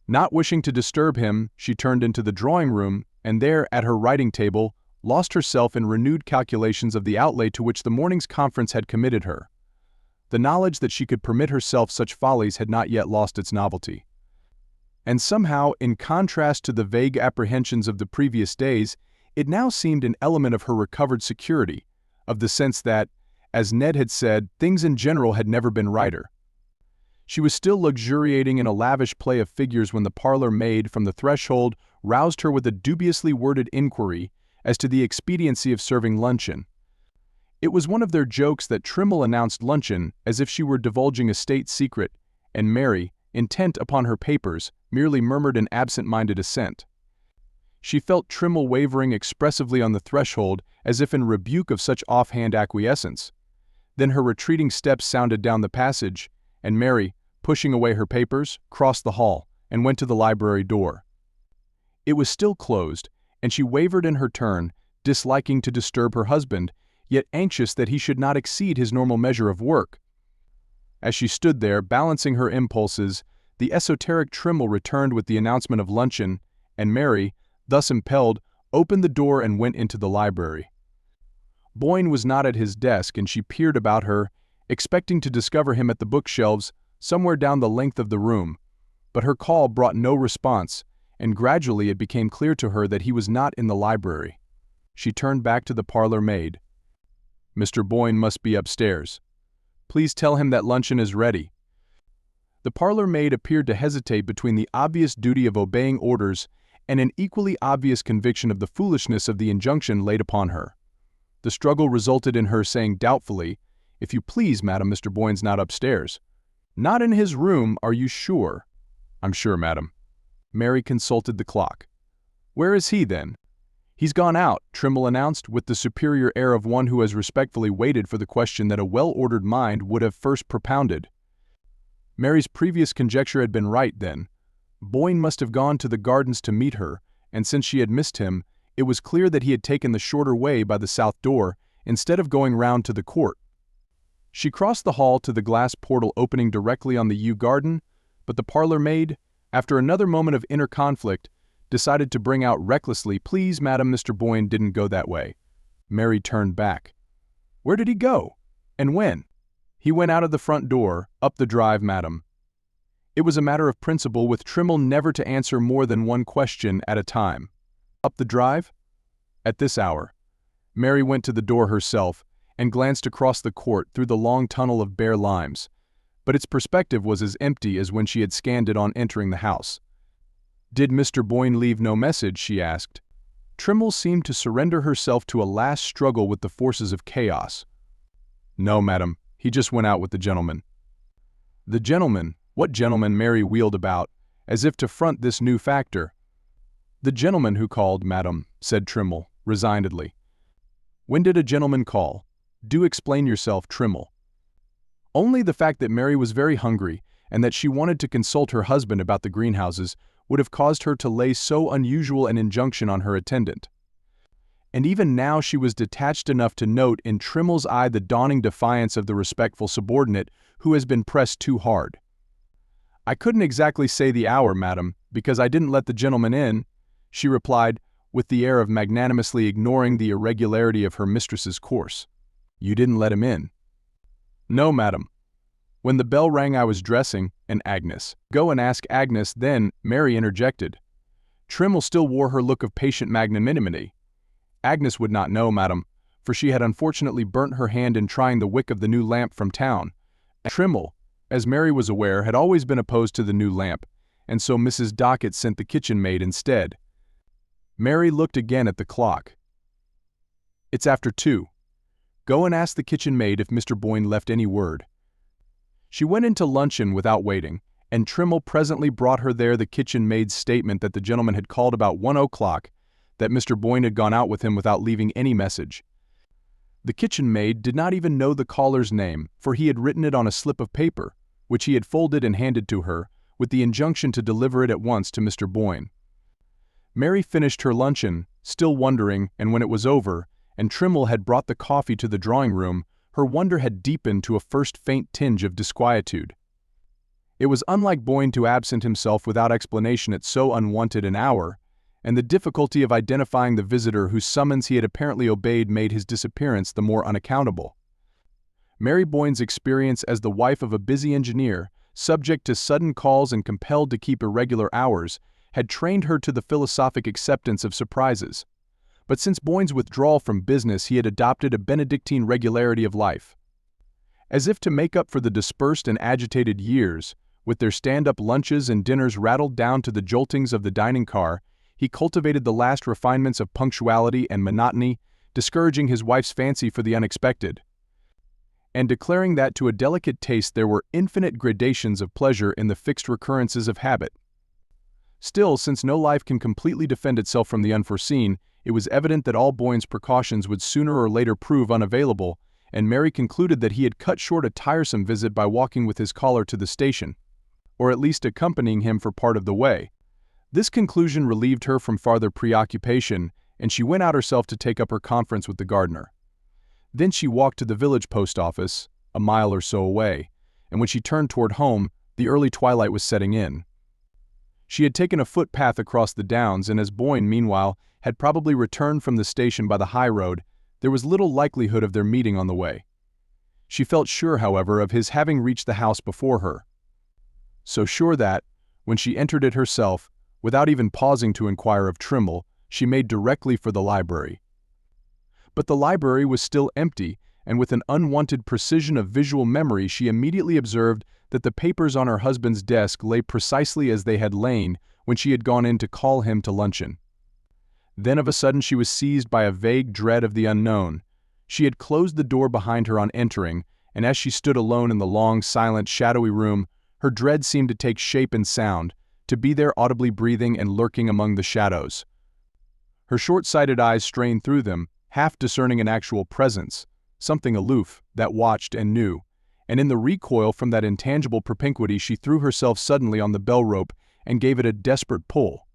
Not wishing to disturb him, she turned into the drawing-room, and there, at her writing table, lost herself in renewed calculations of the outlay to which the morning's conference had committed her. The knowledge that she could permit herself such follies had not yet lost its novelty. And somehow, in contrast to the vague apprehensions of the previous days, it now seemed an element of her recovered security, of the sense that, as Ned had said, things in general had never been righter. She was still luxuriating in a lavish play of figures when the parlor maid from the threshold roused her with a dubiously worded inquiry as to the expediency of serving luncheon. It was one of their jokes that Trimble announced luncheon as if she were divulging a state secret, and Mary, intent upon her papers, merely murmured an absent-minded assent. She felt Trimble wavering expressively on the threshold as if in rebuke of such offhand acquiescence. Then her retreating steps sounded down the passage, and Mary, pushing away her papers, crossed the hall and went to the library door. It was still closed, and she wavered in her turn, disliking to disturb her husband, yet anxious that he should not exceed his normal measure of work. As she stood there, balancing her impulses, the esoteric Trimble returned with the announcement of luncheon, and Mary, thus impelled, opened the door and went into the library. Boyne was not at his desk, and she peered about her, expecting to discover him at the bookshelves somewhere down the length of the room, but her call brought no response, and gradually it became clear to her that he was not in the library. She turned back to the parlor maid. "Mr. Boyne must be upstairs. Please tell him that luncheon is ready." The parlor maid appeared to hesitate between the obvious duty of obeying orders and an equally obvious conviction of the foolishness of the injunction laid upon her. The struggle resulted in her saying doubtfully, "If you please, madam, Mr. Boyne's not upstairs." "Not in his room, are you sure?" "I'm sure, madam." Mary consulted the clock. "Where is he, then?" "He's gone out," Trimble announced, with the superior air of one who has respectfully waited for the question that a well-ordered mind would have first propounded. Mary's previous conjecture had been right, then. Boyne must have gone to the gardens to meet her, and since she had missed him, it was clear that he had taken the shorter way by the south door, instead of going round to the court. She crossed the hall to the glass portal opening directly on the yew garden, but the parlor maid, after another moment of inner conflict, decided to bring out recklessly, "Please, madam, Mr. Boyne didn't go that way." Mary turned back. "Where did he go? And when?" "He went out of the front door, up the drive, madam." It was a matter of principle with Trimble never to answer more than one question at a time. "Up the drive?" At this hour. Mary went to the door herself and glanced across the court through the long tunnel of bare limes, but its perspective was as empty as when she had scanned it on entering the house. "Did Mr. Boyne leave no message?" she asked. Trimble seemed to surrender herself to a last struggle with the forces of chaos. "No, madam, he just went out with the gentleman." "The gentleman? What gentleman?" Mary wheeled about, as if to front this new factor. "The gentleman who called, madam," said Trimble, resignedly. "When did a gentleman call? Do explain yourself, Trimble." Only the fact that Mary was very hungry and that she wanted to consult her husband about the greenhouses would have caused her to lay so unusual an injunction on her attendant. And even now she was detached enough to note in Trimble's eye the dawning defiance of the respectful subordinate who has been pressed too hard. "I couldn't exactly say the hour, madam, because I didn't let the gentleman in," she replied, with the air of magnanimously ignoring the irregularity of her mistress's course. "You didn't let him in?" "No, madam. When the bell rang I was dressing, and Agnes—" "Go and ask Agnes, then," Mary interjected. Trimble still wore her look of patient magnanimity. "Agnes would not know, madam, for she had unfortunately burnt her hand in trying the wick of the new lamp from town." Trimble, as Mary was aware, had always been opposed to the new lamp, and so Mrs. Dockett sent the kitchen maid instead. Mary looked again at the clock. "It's after 2. Go and ask the kitchen maid if Mr. Boyne left any word." She went into luncheon without waiting, and Trimble presently brought her there the kitchen maid's statement that the gentleman had called about 1 o'clock, that Mr. Boyne had gone out with him without leaving any message. The kitchen maid did not even know the caller's name, for he had written it on a slip of paper, which he had folded and handed to her, with the injunction to deliver it at once to Mr. Boyne. Mary finished her luncheon, still wondering, and when it was over, and Trimble had brought the coffee to the drawing-room, her wonder had deepened to a first faint tinge of disquietude. It was unlike Boyne to absent himself without explanation at so unwonted an hour, and the difficulty of identifying the visitor whose summons he had apparently obeyed made his disappearance the more unaccountable. Mary Boyne's experience as the wife of a busy engineer, subject to sudden calls and compelled to keep irregular hours, had trained her to the philosophic acceptance of surprises. But since Boyne's withdrawal from business he had adopted a Benedictine regularity of life. As if to make up for the dispersed and agitated years, with their stand-up lunches and dinners rattled down to the joltings of the dining car, he cultivated the last refinements of punctuality and monotony, discouraging his wife's fancy for the unexpected, and declaring that to a delicate taste there were infinite gradations of pleasure in the fixed recurrences of habit. Still, since no life can completely defend itself from the unforeseen, it was evident that all Boyne's precautions would sooner or later prove unavailable, and Mary concluded that he had cut short a tiresome visit by walking with his caller to the station, or at least accompanying him for part of the way. This conclusion relieved her from farther preoccupation, and she went out herself to take up her conference with the gardener. Then she walked to the village post office, a mile or so away, and when she turned toward home, the early twilight was setting in. She had taken a footpath across the downs, and as Boyne, meanwhile, had probably returned from the station by the high road, there was little likelihood of their meeting on the way. She felt sure, however, of his having reached the house before her. So sure that, when she entered it herself, without even pausing to inquire of Trimble, she made directly for the library. But the library was still empty, and with an unwonted precision of visual memory she immediately observed that the papers on her husband's desk lay precisely as they had lain when she had gone in to call him to luncheon. Then of a sudden she was seized by a vague dread of the unknown. She had closed the door behind her on entering, and as she stood alone in the long, silent, shadowy room, her dread seemed to take shape and sound, to be there audibly breathing and lurking among the shadows. Her short-sighted eyes strained through them, half discerning an actual presence, something aloof, that watched and knew, and in the recoil from that intangible propinquity she threw herself suddenly on the bell rope and gave it a desperate pull.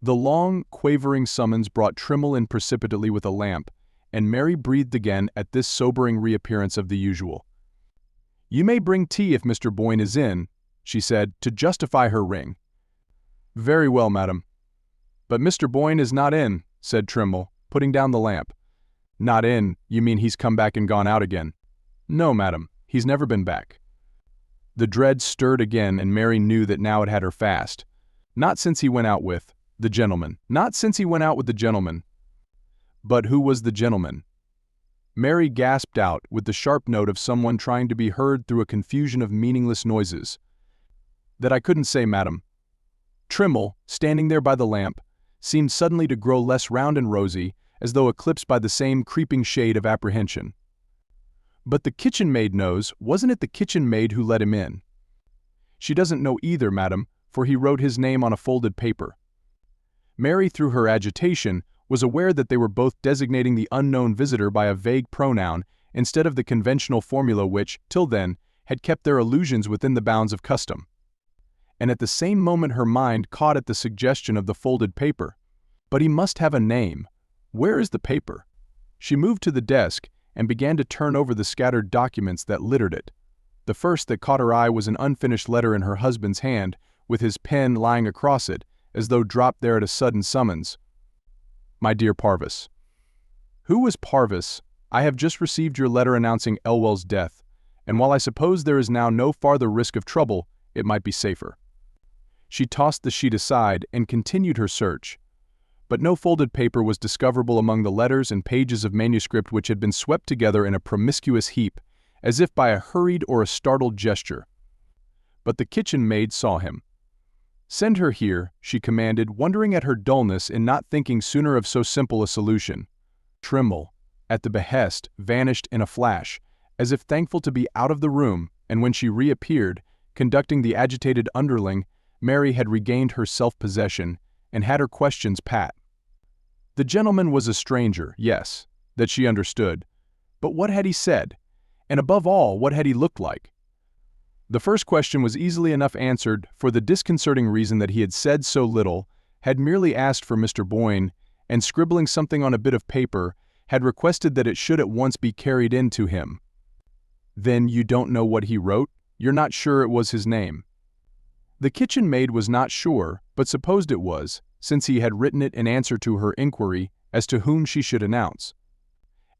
The long, quavering summons brought Trimble in precipitately with a lamp, and Mary breathed again at this sobering reappearance of the usual. "You may bring tea if Mr. Boyne is in," she said, to justify her ring. "Very well, madam." "But Mr. Boyne is not in," said Trimble, putting down the lamp. "Not in? You mean he's come back and gone out again?" "No, madam, he's never been back." The dread stirred again, and Mary knew that now it had her fast. Not since he went out with the gentleman. Not since he went out with the gentleman. But who was the gentleman? Mary gasped out, with the sharp note of someone trying to be heard through a confusion of meaningless noises. "That I couldn't say, madam." Trimble, standing there by the lamp, seemed suddenly to grow less round and rosy, as though eclipsed by the same creeping shade of apprehension. "But the kitchen maid knows, wasn't it the kitchen maid who let him in?" "She doesn't know either, madam, for he wrote his name on a folded paper." Mary, through her agitation, was aware that they were both designating the unknown visitor by a vague pronoun instead of the conventional formula which, till then, had kept their allusions within the bounds of custom. And at the same moment her mind caught at the suggestion of the folded paper. "But he must have a name. Where is the paper?" She moved to the desk and began to turn over the scattered documents that littered it. The first that caught her eye was an unfinished letter in her husband's hand, with his pen lying across it, as though dropped there at a sudden summons. "My dear Parvis." "Who was Parvis? I have just received your letter announcing Elwell's death, and while I suppose there is now no farther risk of trouble, it might be safer." She tossed the sheet aside and continued her search. But no folded paper was discoverable among the letters and pages of manuscript which had been swept together in a promiscuous heap, as if by a hurried or a startled gesture. But the kitchen maid saw him. "Send her here," she commanded, wondering at her dullness in not thinking sooner of so simple a solution. Trimble, at the behest, vanished in a flash, as if thankful to be out of the room, and when she reappeared, conducting the agitated underling, Mary had regained her self-possession and had her questions pat. The gentleman was a stranger, yes, that she understood, but what had he said? And above all, what had he looked like? The first question was easily enough answered for the disconcerting reason that he had said so little, had merely asked for Mr. Boyne, and scribbling something on a bit of paper, had requested that it should at once be carried in to him. "Then you don't know what he wrote? You're not sure it was his name?" The kitchen maid was not sure, but supposed it was, since he had written it in answer to her inquiry as to whom she should announce.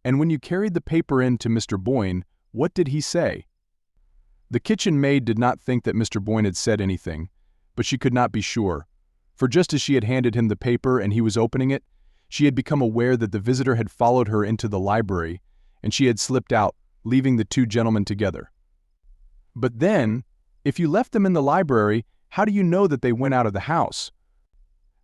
"And when you carried the paper in to Mr. Boyne, what did he say?" The kitchen maid did not think that Mr. Boyne had said anything, but she could not be sure, for just as she had handed him the paper and he was opening it, she had become aware that the visitor had followed her into the library, and she had slipped out, leaving the two gentlemen together. "But then, if you left them in the library, how do you know that they went out of the house?"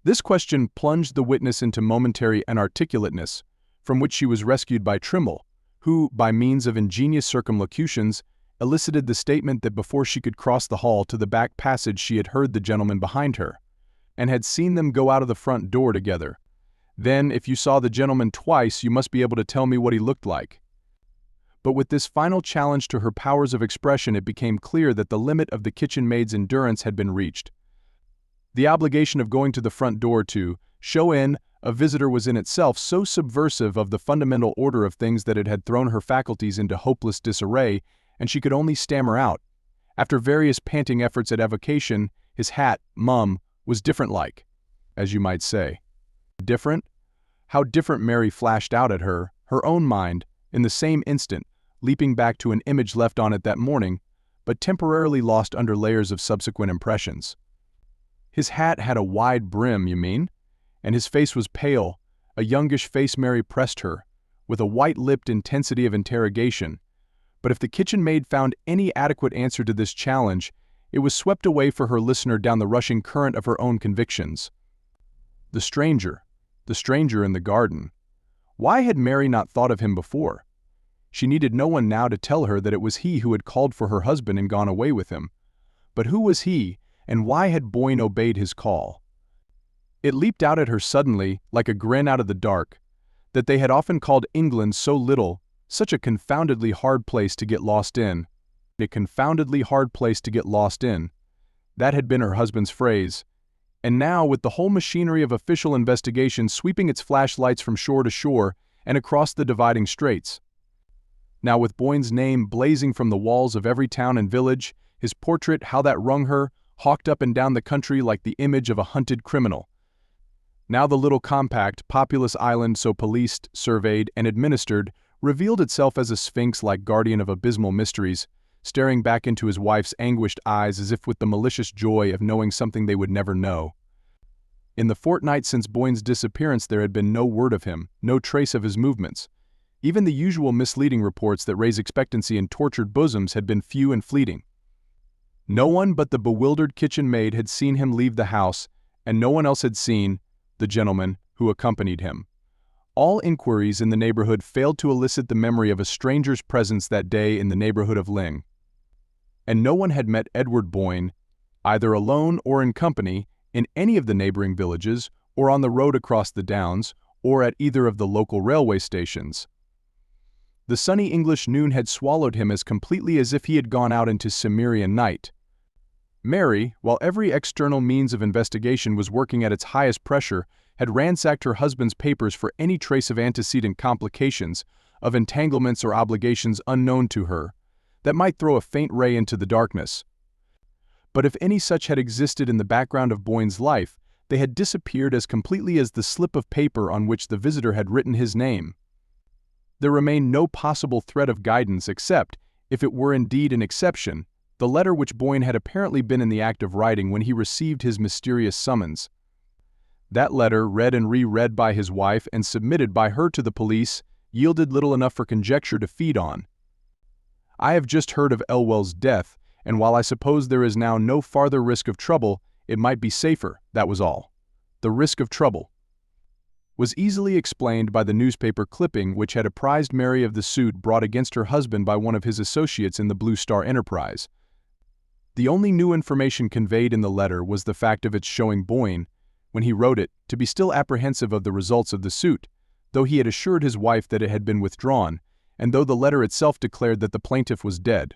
This question plunged the witness into momentary inarticulateness, from which she was rescued by Trimble, who, by means of ingenious circumlocutions, elicited the statement that before she could cross the hall to the back passage she had heard the gentleman behind her, and had seen them go out of the front door together. "Then, if you saw the gentleman twice, you must be able to tell me what he looked like." But with this final challenge to her powers of expression, it became clear that the limit of the kitchen maid's endurance had been reached. The obligation of going to the front door to show in a visitor was in itself so subversive of the fundamental order of things that it had thrown her faculties into hopeless disarray, and she could only stammer out, after various panting efforts at evocation, "His hat, mum, was different like," as you might say. Different? How different Mary flashed out at her own mind, in the same instant, leaping back to an image left on it that morning, but temporarily lost under layers of subsequent impressions. "His hat had a wide brim, you mean? And his face was pale, a youngish face." Mary pressed her, with a white-lipped intensity of interrogation, but if the kitchen maid found any adequate answer to this challenge, it was swept away for her listener down the rushing current of her own convictions. The stranger in the garden. Why had Mary not thought of him before? She needed no one now to tell her that it was he who had called for her husband and gone away with him. But who was he, and why had Boyne obeyed his call? It leaped out at her suddenly, like a grin out of the dark, that they had often called England so little, such a confoundedly hard place to get lost in. A confoundedly hard place to get lost in. That had been her husband's phrase. And now, with the whole machinery of official investigation sweeping its flashlights from shore to shore and across the dividing straits, now with Boyne's name blazing from the walls of every town and village, his portrait, how that wrung her, hawked up and down the country like the image of a hunted criminal. Now the little compact, populous island so policed, surveyed, and administered revealed itself as a sphinx-like guardian of abysmal mysteries, staring back into his wife's anguished eyes as if with the malicious joy of knowing something they would never know. In the fortnight since Boyne's disappearance there had been no word of him, no trace of his movements. Even the usual misleading reports that raise expectancy in tortured bosoms had been few and fleeting. No one but the bewildered kitchen maid had seen him leave the house, and no one else had seen the gentleman who accompanied him. All inquiries in the neighborhood failed to elicit the memory of a stranger's presence that day in the neighborhood of Lyng. And no one had met Edward Boyne, either alone or in company, in any of the neighboring villages, or on the road across the downs, or at either of the local railway stations. The sunny English noon had swallowed him as completely as if he had gone out into Cimmerian night. Mary, while every external means of investigation was working at its highest pressure, had ransacked her husband's papers for any trace of antecedent complications, of entanglements or obligations unknown to her, that might throw a faint ray into the darkness. But if any such had existed in the background of Boyne's life, they had disappeared as completely as the slip of paper on which the visitor had written his name. There remained no possible thread of guidance except, if it were indeed an exception, the letter which Boyne had apparently been in the act of writing when he received his mysterious summons. That letter, read and re-read by his wife and submitted by her to the police, yielded little enough for conjecture to feed on. I have just heard of Elwell's death, and while I suppose there is now no farther risk of trouble, it might be safer, that was all. The risk of trouble was easily explained by the newspaper clipping which had apprised Mary of the suit brought against her husband by one of his associates in the Blue Star enterprise. The only new information conveyed in the letter was the fact of its showing Boyne, when he wrote it, to be still apprehensive of the results of the suit, though he had assured his wife that it had been withdrawn, and though the letter itself declared that the plaintiff was dead.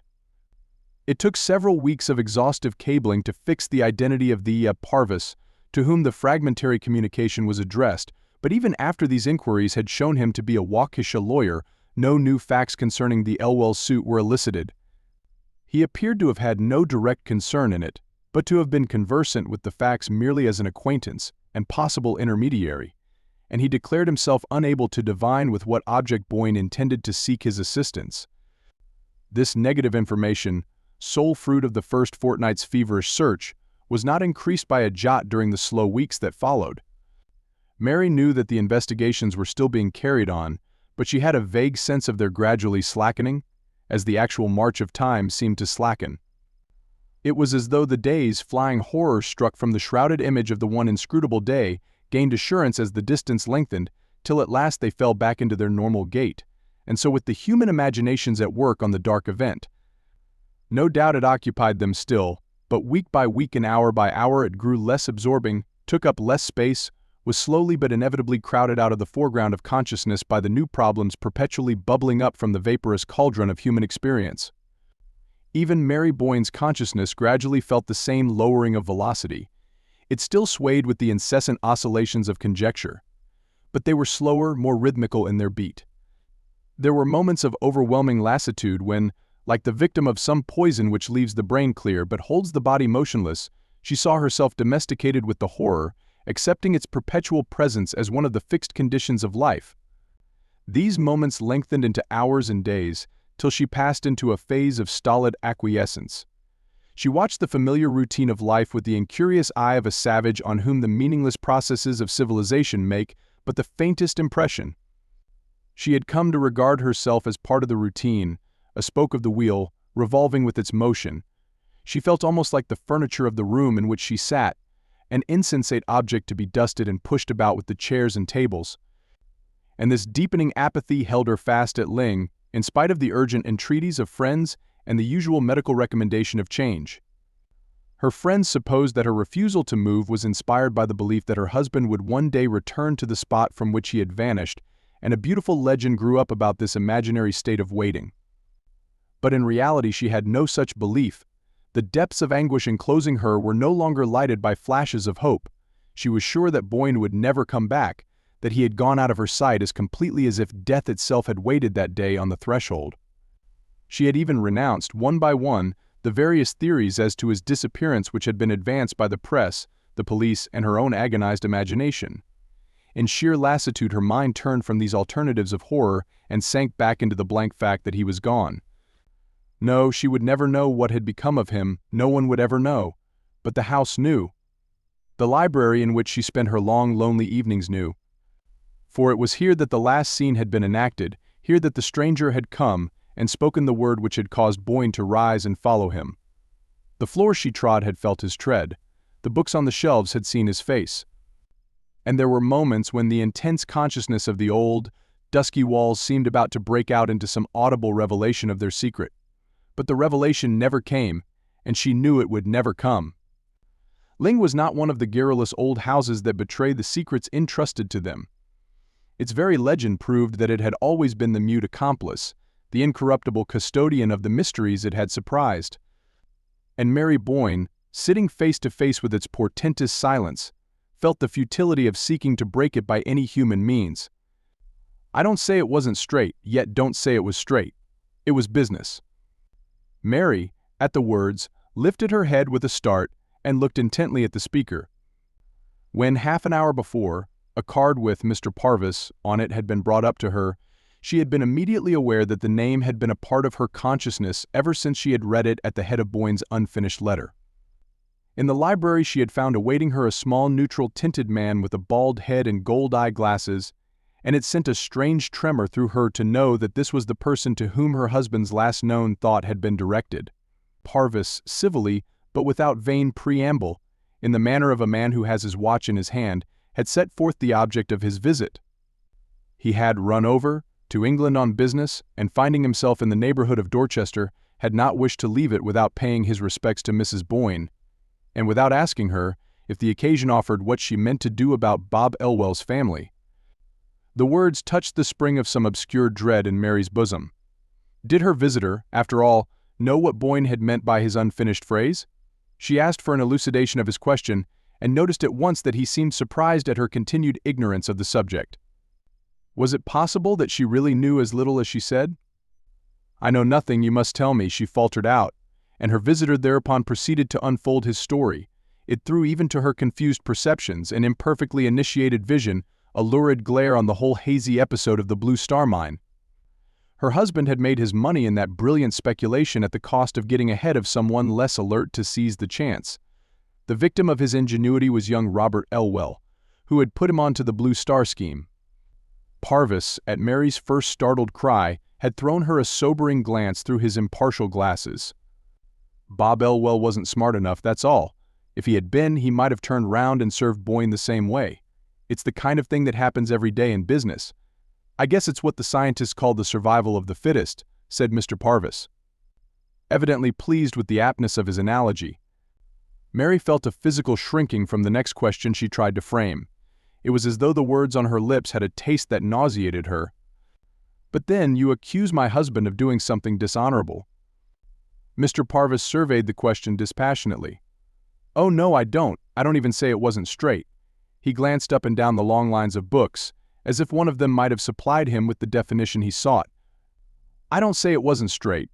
It took several weeks of exhaustive cabling to fix the identity of the Parvis, to whom the fragmentary communication was addressed, but even after these inquiries had shown him to be a Waukesha lawyer, no new facts concerning the Elwell suit were elicited. He appeared to have had no direct concern in it, but to have been conversant with the facts merely as an acquaintance and possible intermediary, and he declared himself unable to divine with what object Boyne intended to seek his assistance. This negative information, sole fruit of the first fortnight's feverish search, was not increased by a jot during the slow weeks that followed. Mary knew that the investigations were still being carried on, but she had a vague sense of their gradually slackening, as the actual march of time seemed to slacken. It was as though the days, flying horror-struck from the shrouded image of the one inscrutable day, gained assurance as the distance lengthened, till at last they fell back into their normal gait, and so with the human imaginations at work on the dark event. No doubt it occupied them still, but week by week and hour by hour it grew less absorbing, took up less space, was slowly but inevitably crowded out of the foreground of consciousness by the new problems perpetually bubbling up from the vaporous cauldron of human experience. Even Mary Boyne's consciousness gradually felt the same lowering of velocity. It still swayed with the incessant oscillations of conjecture, but they were slower, more rhythmical in their beat. There were moments of overwhelming lassitude when, like the victim of some poison which leaves the brain clear but holds the body motionless, she saw herself domesticated with the horror, accepting its perpetual presence as one of the fixed conditions of life. These moments lengthened into hours and days, till she passed into a phase of stolid acquiescence. She watched the familiar routine of life with the incurious eye of a savage on whom the meaningless processes of civilization make but the faintest impression. She had come to regard herself as part of the routine, a spoke of the wheel, revolving with its motion. She felt almost like the furniture of the room in which she sat, an insensate object to be dusted and pushed about with the chairs and tables. And this deepening apathy held her fast at Ling, in spite of the urgent entreaties of friends and the usual medical recommendation of change. Her friends supposed that her refusal to move was inspired by the belief that her husband would one day return to the spot from which he had vanished, and a beautiful legend grew up about this imaginary state of waiting. But in reality she had no such belief. The depths of anguish enclosing her were no longer lighted by flashes of hope. She was sure that Boyne would never come back, that he had gone out of her sight as completely as if death itself had waited that day on the threshold. She had even renounced, one by one, the various theories as to his disappearance which had been advanced by the press, the police, and her own agonized imagination. In sheer lassitude her mind turned from these alternatives of horror and sank back into the blank fact that he was gone. No, she would never know what had become of him, no one would ever know. But the house knew. The library in which she spent her long, lonely evenings knew. For it was here that the last scene had been enacted, here that the stranger had come and spoken the word which had caused Boyne to rise and follow him. The floor she trod had felt his tread. The books on the shelves had seen his face. and there were moments when the intense consciousness of the old, dusky walls seemed about to break out into some audible revelation of their secret. But the revelation never came, and she knew it would never come. Lyng was not one of the garrulous old houses that betray the secrets entrusted to them. Its very legend proved that it had always been the mute accomplice, the incorruptible custodian of the mysteries it had surprised. And Mary Boyne, sitting face to face with its portentous silence, felt the futility of seeking to break it by any human means. I don't say it wasn't straight, yet don't say it was straight. It was business. Mary, at the words, lifted her head with a start and looked intently at the speaker. When half an hour before, a card with Mr. Parvis on it had been brought up to her, she had been immediately aware that the name had been a part of her consciousness ever since she had read it at the head of Boynes' unfinished letter. In the library she had found awaiting her a small neutral-tinted man with a bald head and gold eye-glasses, and it sent a strange tremor through her to know that this was the person to whom her husband's last known thought had been directed. Parvis, civilly, but without vain preamble, in the manner of a man who has his watch in his hand, had set forth the object of his visit. He had run over to England on business, and finding himself in the neighborhood of Dorchester, had not wished to leave it without paying his respects to Mrs. Boyne, and without asking her, if the occasion offered, what she meant to do about Bob Elwell's family. The words touched the spring of some obscure dread in Mary's bosom. Did her visitor, after all, know what Boyne had meant by his unfinished phrase? She asked for an elucidation of his question, and noticed at once that he seemed surprised at her continued ignorance of the subject. Was it possible that she really knew as little as she said? "I know nothing, you must tell me," she faltered out, and her visitor thereupon proceeded to unfold his story. It threw even to her confused perceptions and imperfectly initiated vision a lurid glare on the whole hazy episode of the Blue Star Mine. Her husband had made his money in that brilliant speculation at the cost of getting ahead of someone less alert to seize the chance. The victim of his ingenuity was young Robert Elwell, who had put him onto the Blue Star scheme. Parvis, at Mary's first startled cry, had thrown her a sobering glance through his impartial glasses. Bob Elwell wasn't smart enough, that's all. If he had been, he might have turned round and served Boyne the same way. It's the kind of thing that happens every day in business. I guess it's what the scientists call the survival of the fittest, said Mr. Parvis, evidently pleased with the aptness of his analogy. Mary felt a physical shrinking from the next question she tried to frame. It was as though the words on her lips had a taste that nauseated her. "But then you accuse my husband of doing something dishonorable." Mr. Parvis surveyed the question dispassionately. "Oh no, I don't even say it wasn't straight." He glanced up and down the long lines of books, as if one of them might have supplied him with the definition he sought. "I don't say it wasn't straight.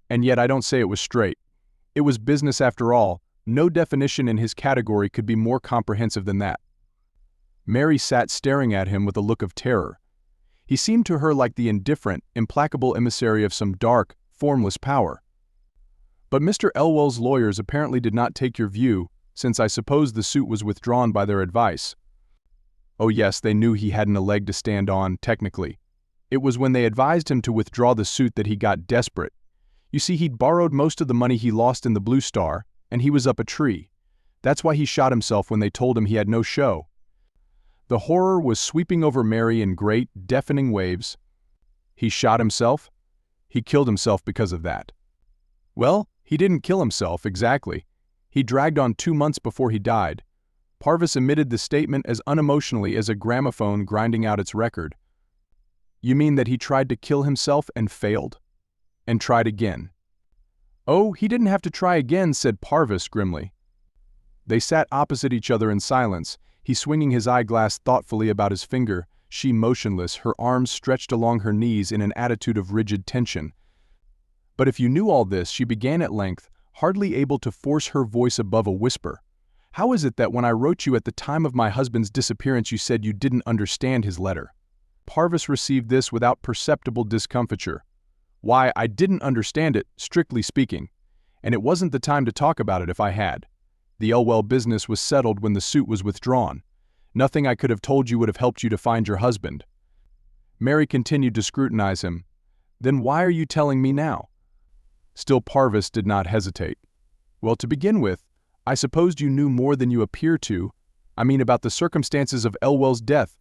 And yet I don't say it was straight. It was business after all. No definition in his category could be more comprehensive than that." Mary sat staring at him with a look of terror. He seemed to her like the indifferent, implacable emissary of some dark, formless power. "But Mr. Elwell's lawyers apparently did not take your view, since I suppose the suit was withdrawn by their advice." "Oh yes, they knew he hadn't a leg to stand on, technically. It was when they advised him to withdraw the suit that he got desperate. You see, he'd borrowed most of the money he lost in the Blue Star, and he was up a tree. That's why he shot himself when they told him he had no show." The horror was sweeping over Mary in great, deafening waves. He shot himself? He killed himself because of that. Well, he didn't kill himself, exactly. He dragged on 2 months before he died. Parvis emitted the statement as unemotionally as a gramophone grinding out its record. "You mean that he tried to kill himself and failed? And tried again?" "Oh, he didn't have to try again," said Parvis grimly. They sat opposite each other in silence, he swinging his eyeglass thoughtfully about his finger, she motionless, her arms stretched along her knees in an attitude of rigid tension. "But if you knew all this," she began at length, hardly able to force her voice above a whisper, "how is it that when I wrote you at the time of my husband's disappearance you said you didn't understand his letter?" Parvis received this without perceptible discomfiture. "Why, I didn't understand it, strictly speaking. And it wasn't the time to talk about it if I had. The Elwell business was settled when the suit was withdrawn. Nothing I could have told you would have helped you to find your husband." Mary continued to scrutinize him. "Then why are you telling me now?" Still Parvis did not hesitate. "Well, to begin with, I supposed you knew more than you appear to, I mean about the circumstances of Elwell's death,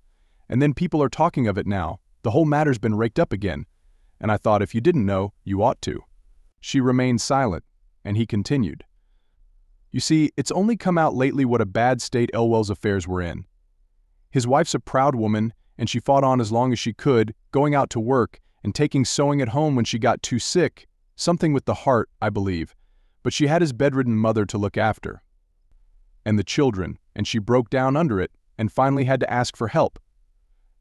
and then people are talking of it now. The whole matter's been raked up again, and I thought if you didn't know, you ought to." She remained silent, and he continued. "You see, it's only come out lately what a bad state Elwell's affairs were in. His wife's a proud woman, and she fought on as long as she could, going out to work and taking sewing at home when she got too sick, something with the heart, I believe, but she had his bedridden mother to look after. And the children, and she broke down under it, and finally had to ask for help.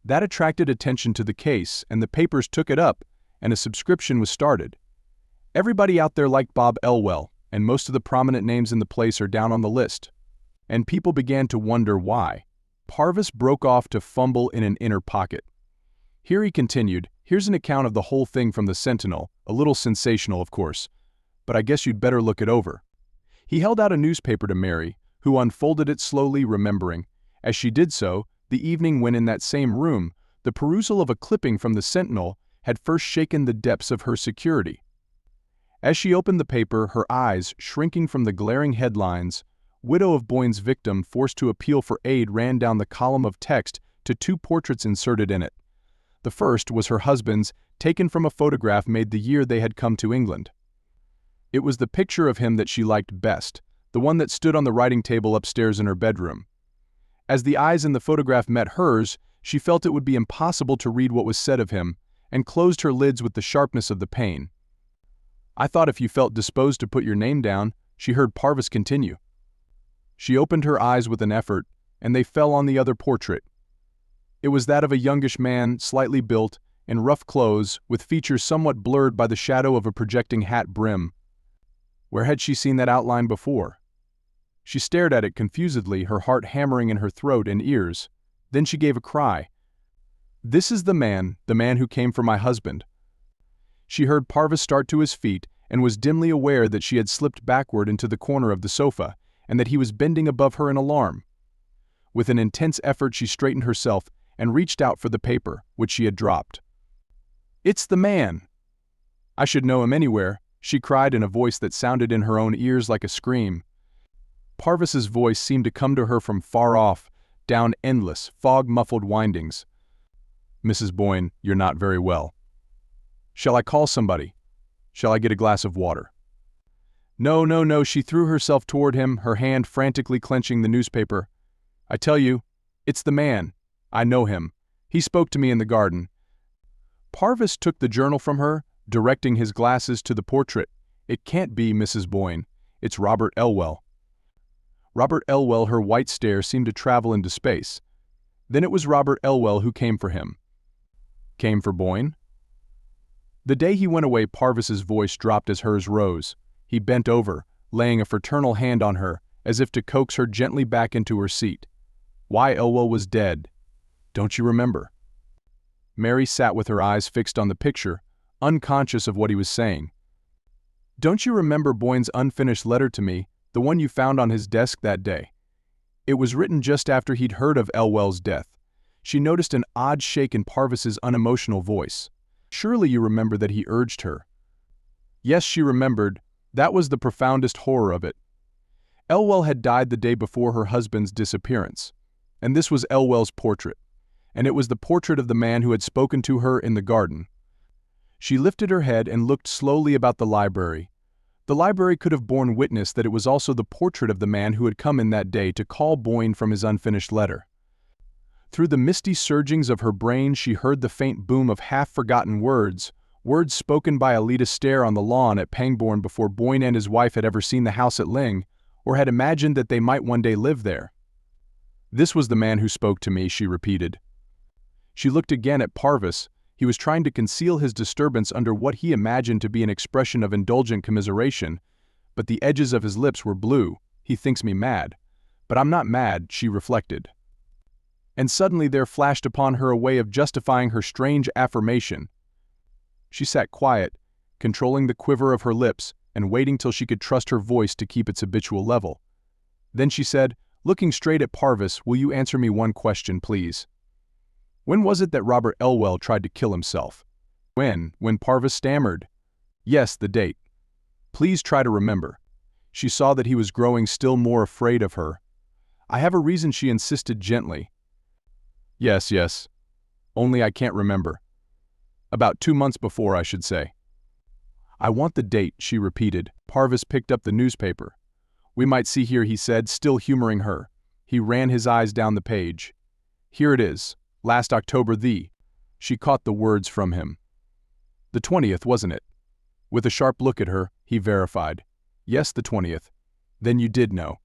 That attracted attention to the case, and the papers took it up, and a subscription was started. Everybody out there liked Bob Elwell, and most of the prominent names in the place are down on the list. And people began to wonder why." Parvis broke off to fumble in an inner pocket. Here he continued, "Here's an account of the whole thing from the Sentinel, a little sensational, of course, but I guess you'd better look it over." He held out a newspaper to Mary, who unfolded it slowly, remembering, as she did so, the evening when in that same room, the perusal of a clipping from the Sentinel had first shaken the depths of her security. As she opened the paper, her eyes, shrinking from the glaring headlines, "Widow of Boynes' victim forced to appeal for aid," ran down the column of text to two portraits inserted in it. The first was her husband's, taken from a photograph made the year they had come to England. It was the picture of him that she liked best, the one that stood on the writing table upstairs in her bedroom. As the eyes in the photograph met hers, she felt it would be impossible to read what was said of him, and closed her lids with the sharpness of the pain. "I thought if you felt disposed to put your name down," she heard Parvis continue. She opened her eyes with an effort, and they fell on the other portrait. It was that of a youngish man, slightly built, in rough clothes, with features somewhat blurred by the shadow of a projecting hat brim. Where had she seen that outline before? She stared at it confusedly, her heart hammering in her throat and ears. Then she gave a cry. "This is the man who came for my husband." She heard Parvis start to his feet, and was dimly aware that she had slipped backward into the corner of the sofa, and that he was bending above her in alarm. With an intense effort she straightened herself, and reached out for the paper, which she had dropped. "It's the man! I should know him anywhere," she cried in a voice that sounded in her own ears like a scream. Parvis's voice seemed to come to her from far off, down endless, fog-muffled windings. "Mrs. Boyne, you're not very well. Shall I call somebody? Shall I get a glass of water?" "No, no, no," she threw herself toward him, her hand frantically clenching the newspaper. "I tell you, it's the man. I know him. He spoke to me in the garden." Parvis took the journal from her, directing his glasses to the portrait. "It can't be Mrs. Boyne. It's Robert Elwell." Robert Elwell, her white stare seemed to travel into space. Then it was Robert Elwell who came for him. Came for Boyne? The day he went away, Parvis's voice dropped as hers rose. He bent over, laying a fraternal hand on her, as if to coax her gently back into her seat. "Why Elwell was dead. Don't you remember?" Mary sat with her eyes fixed on the picture, unconscious of what he was saying. "Don't you remember Boyne's unfinished letter to me, the one you found on his desk that day? It was written just after he'd heard of Elwell's death." She noticed an odd shake in Parvis's unemotional voice. "Surely you remember that he urged her." Yes, she remembered. That was the profoundest horror of it. Elwell had died the day before her husband's disappearance, and this was Elwell's portrait, and it was the portrait of the man who had spoken to her in the garden. She lifted her head and looked slowly about the library. The library could have borne witness that it was also the portrait of the man who had come in that day to call Boyne from his unfinished letter. Through the misty surgings of her brain she heard the faint boom of half-forgotten words, words spoken by Alida Stair on the lawn at Pangbourne before Boyne and his wife had ever seen the house at Lyng, or had imagined that they might one day live there. "This was the man who spoke to me," she repeated. She looked again at Parvis. He was trying to conceal his disturbance under what he imagined to be an expression of indulgent commiseration, but the edges of his lips were blue. "He thinks me mad. But I'm not mad," she reflected. And suddenly there flashed upon her a way of justifying her strange affirmation. She sat quiet, controlling the quiver of her lips and waiting till she could trust her voice to keep its habitual level. Then she said, looking straight at Parvis, "Will you answer me one question, please? When was it that Robert Elwell tried to kill himself?" When Parvis stammered. "Yes, the date. Please try to remember." She saw that he was growing still more afraid of her. I have a reason, she insisted gently. Yes, yes. Only I can't remember. About 2 months before, I should say. I want the date, she repeated. Parvis picked up the newspaper. We might see here, he said, still humoring her. He ran his eyes down the page. Here it is. Last October the. She caught the words from him. The 20th, wasn't it? With a sharp look at her, he verified. Yes, the 20th. Then you did know.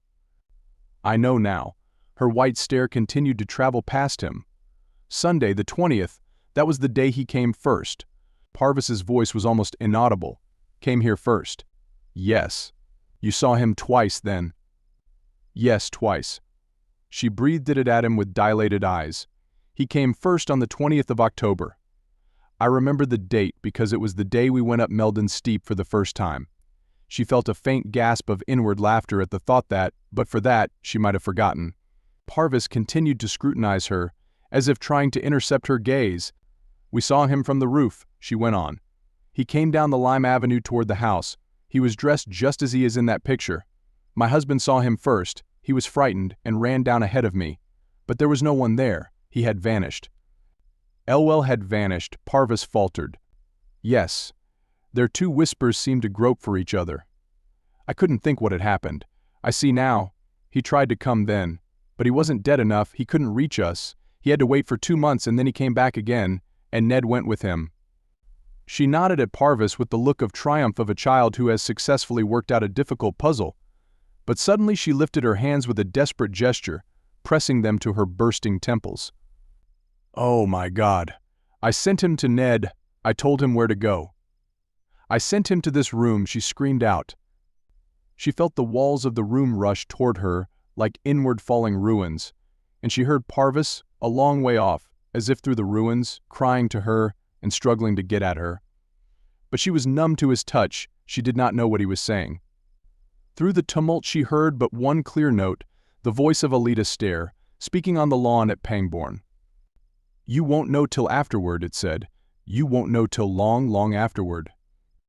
I know now. Her white stare continued to travel past him. Sunday, the 20th, that was the day he came first. Parvis's voice was almost inaudible. Came here first. Yes. You saw him twice then. Yes, twice. She breathed it at him with dilated eyes. He came first on the 20th of October. I remember the date because it was the day we went up Meldon Steep for the first time. She felt a faint gasp of inward laughter at the thought that, but for that, she might have forgotten. Parvis continued to scrutinize her, as if trying to intercept her gaze. We saw him from the roof, she went on. He came down the lime avenue toward the house. He was dressed just as he is in that picture. My husband saw him first. He was frightened and ran down ahead of me. But there was no one there. He had vanished. Elwell had vanished, Parvis faltered. Yes. Their two whispers seemed to grope for each other. I couldn't think what had happened. I see now. He tried to come then. But he wasn't dead enough, he couldn't reach us. He had to wait for 2 months and then he came back again, and Ned went with him. She nodded at Parvis with the look of triumph of a child who has successfully worked out a difficult puzzle. But suddenly she lifted her hands with a desperate gesture, pressing them to her bursting temples. Oh my God. I sent him to Ned. I told him where to go. I sent him to this room, she screamed out. She felt the walls of the room rush toward her like inward falling ruins, and she heard Parvis, a long way off, as if through the ruins, crying to her and struggling to get at her. But she was numb to his touch, she did not know what he was saying. Through the tumult she heard but one clear note, the voice of Alida Stair, speaking on the lawn at Pangbourne. You won't know till afterward, it said. You won't know till long, long afterward.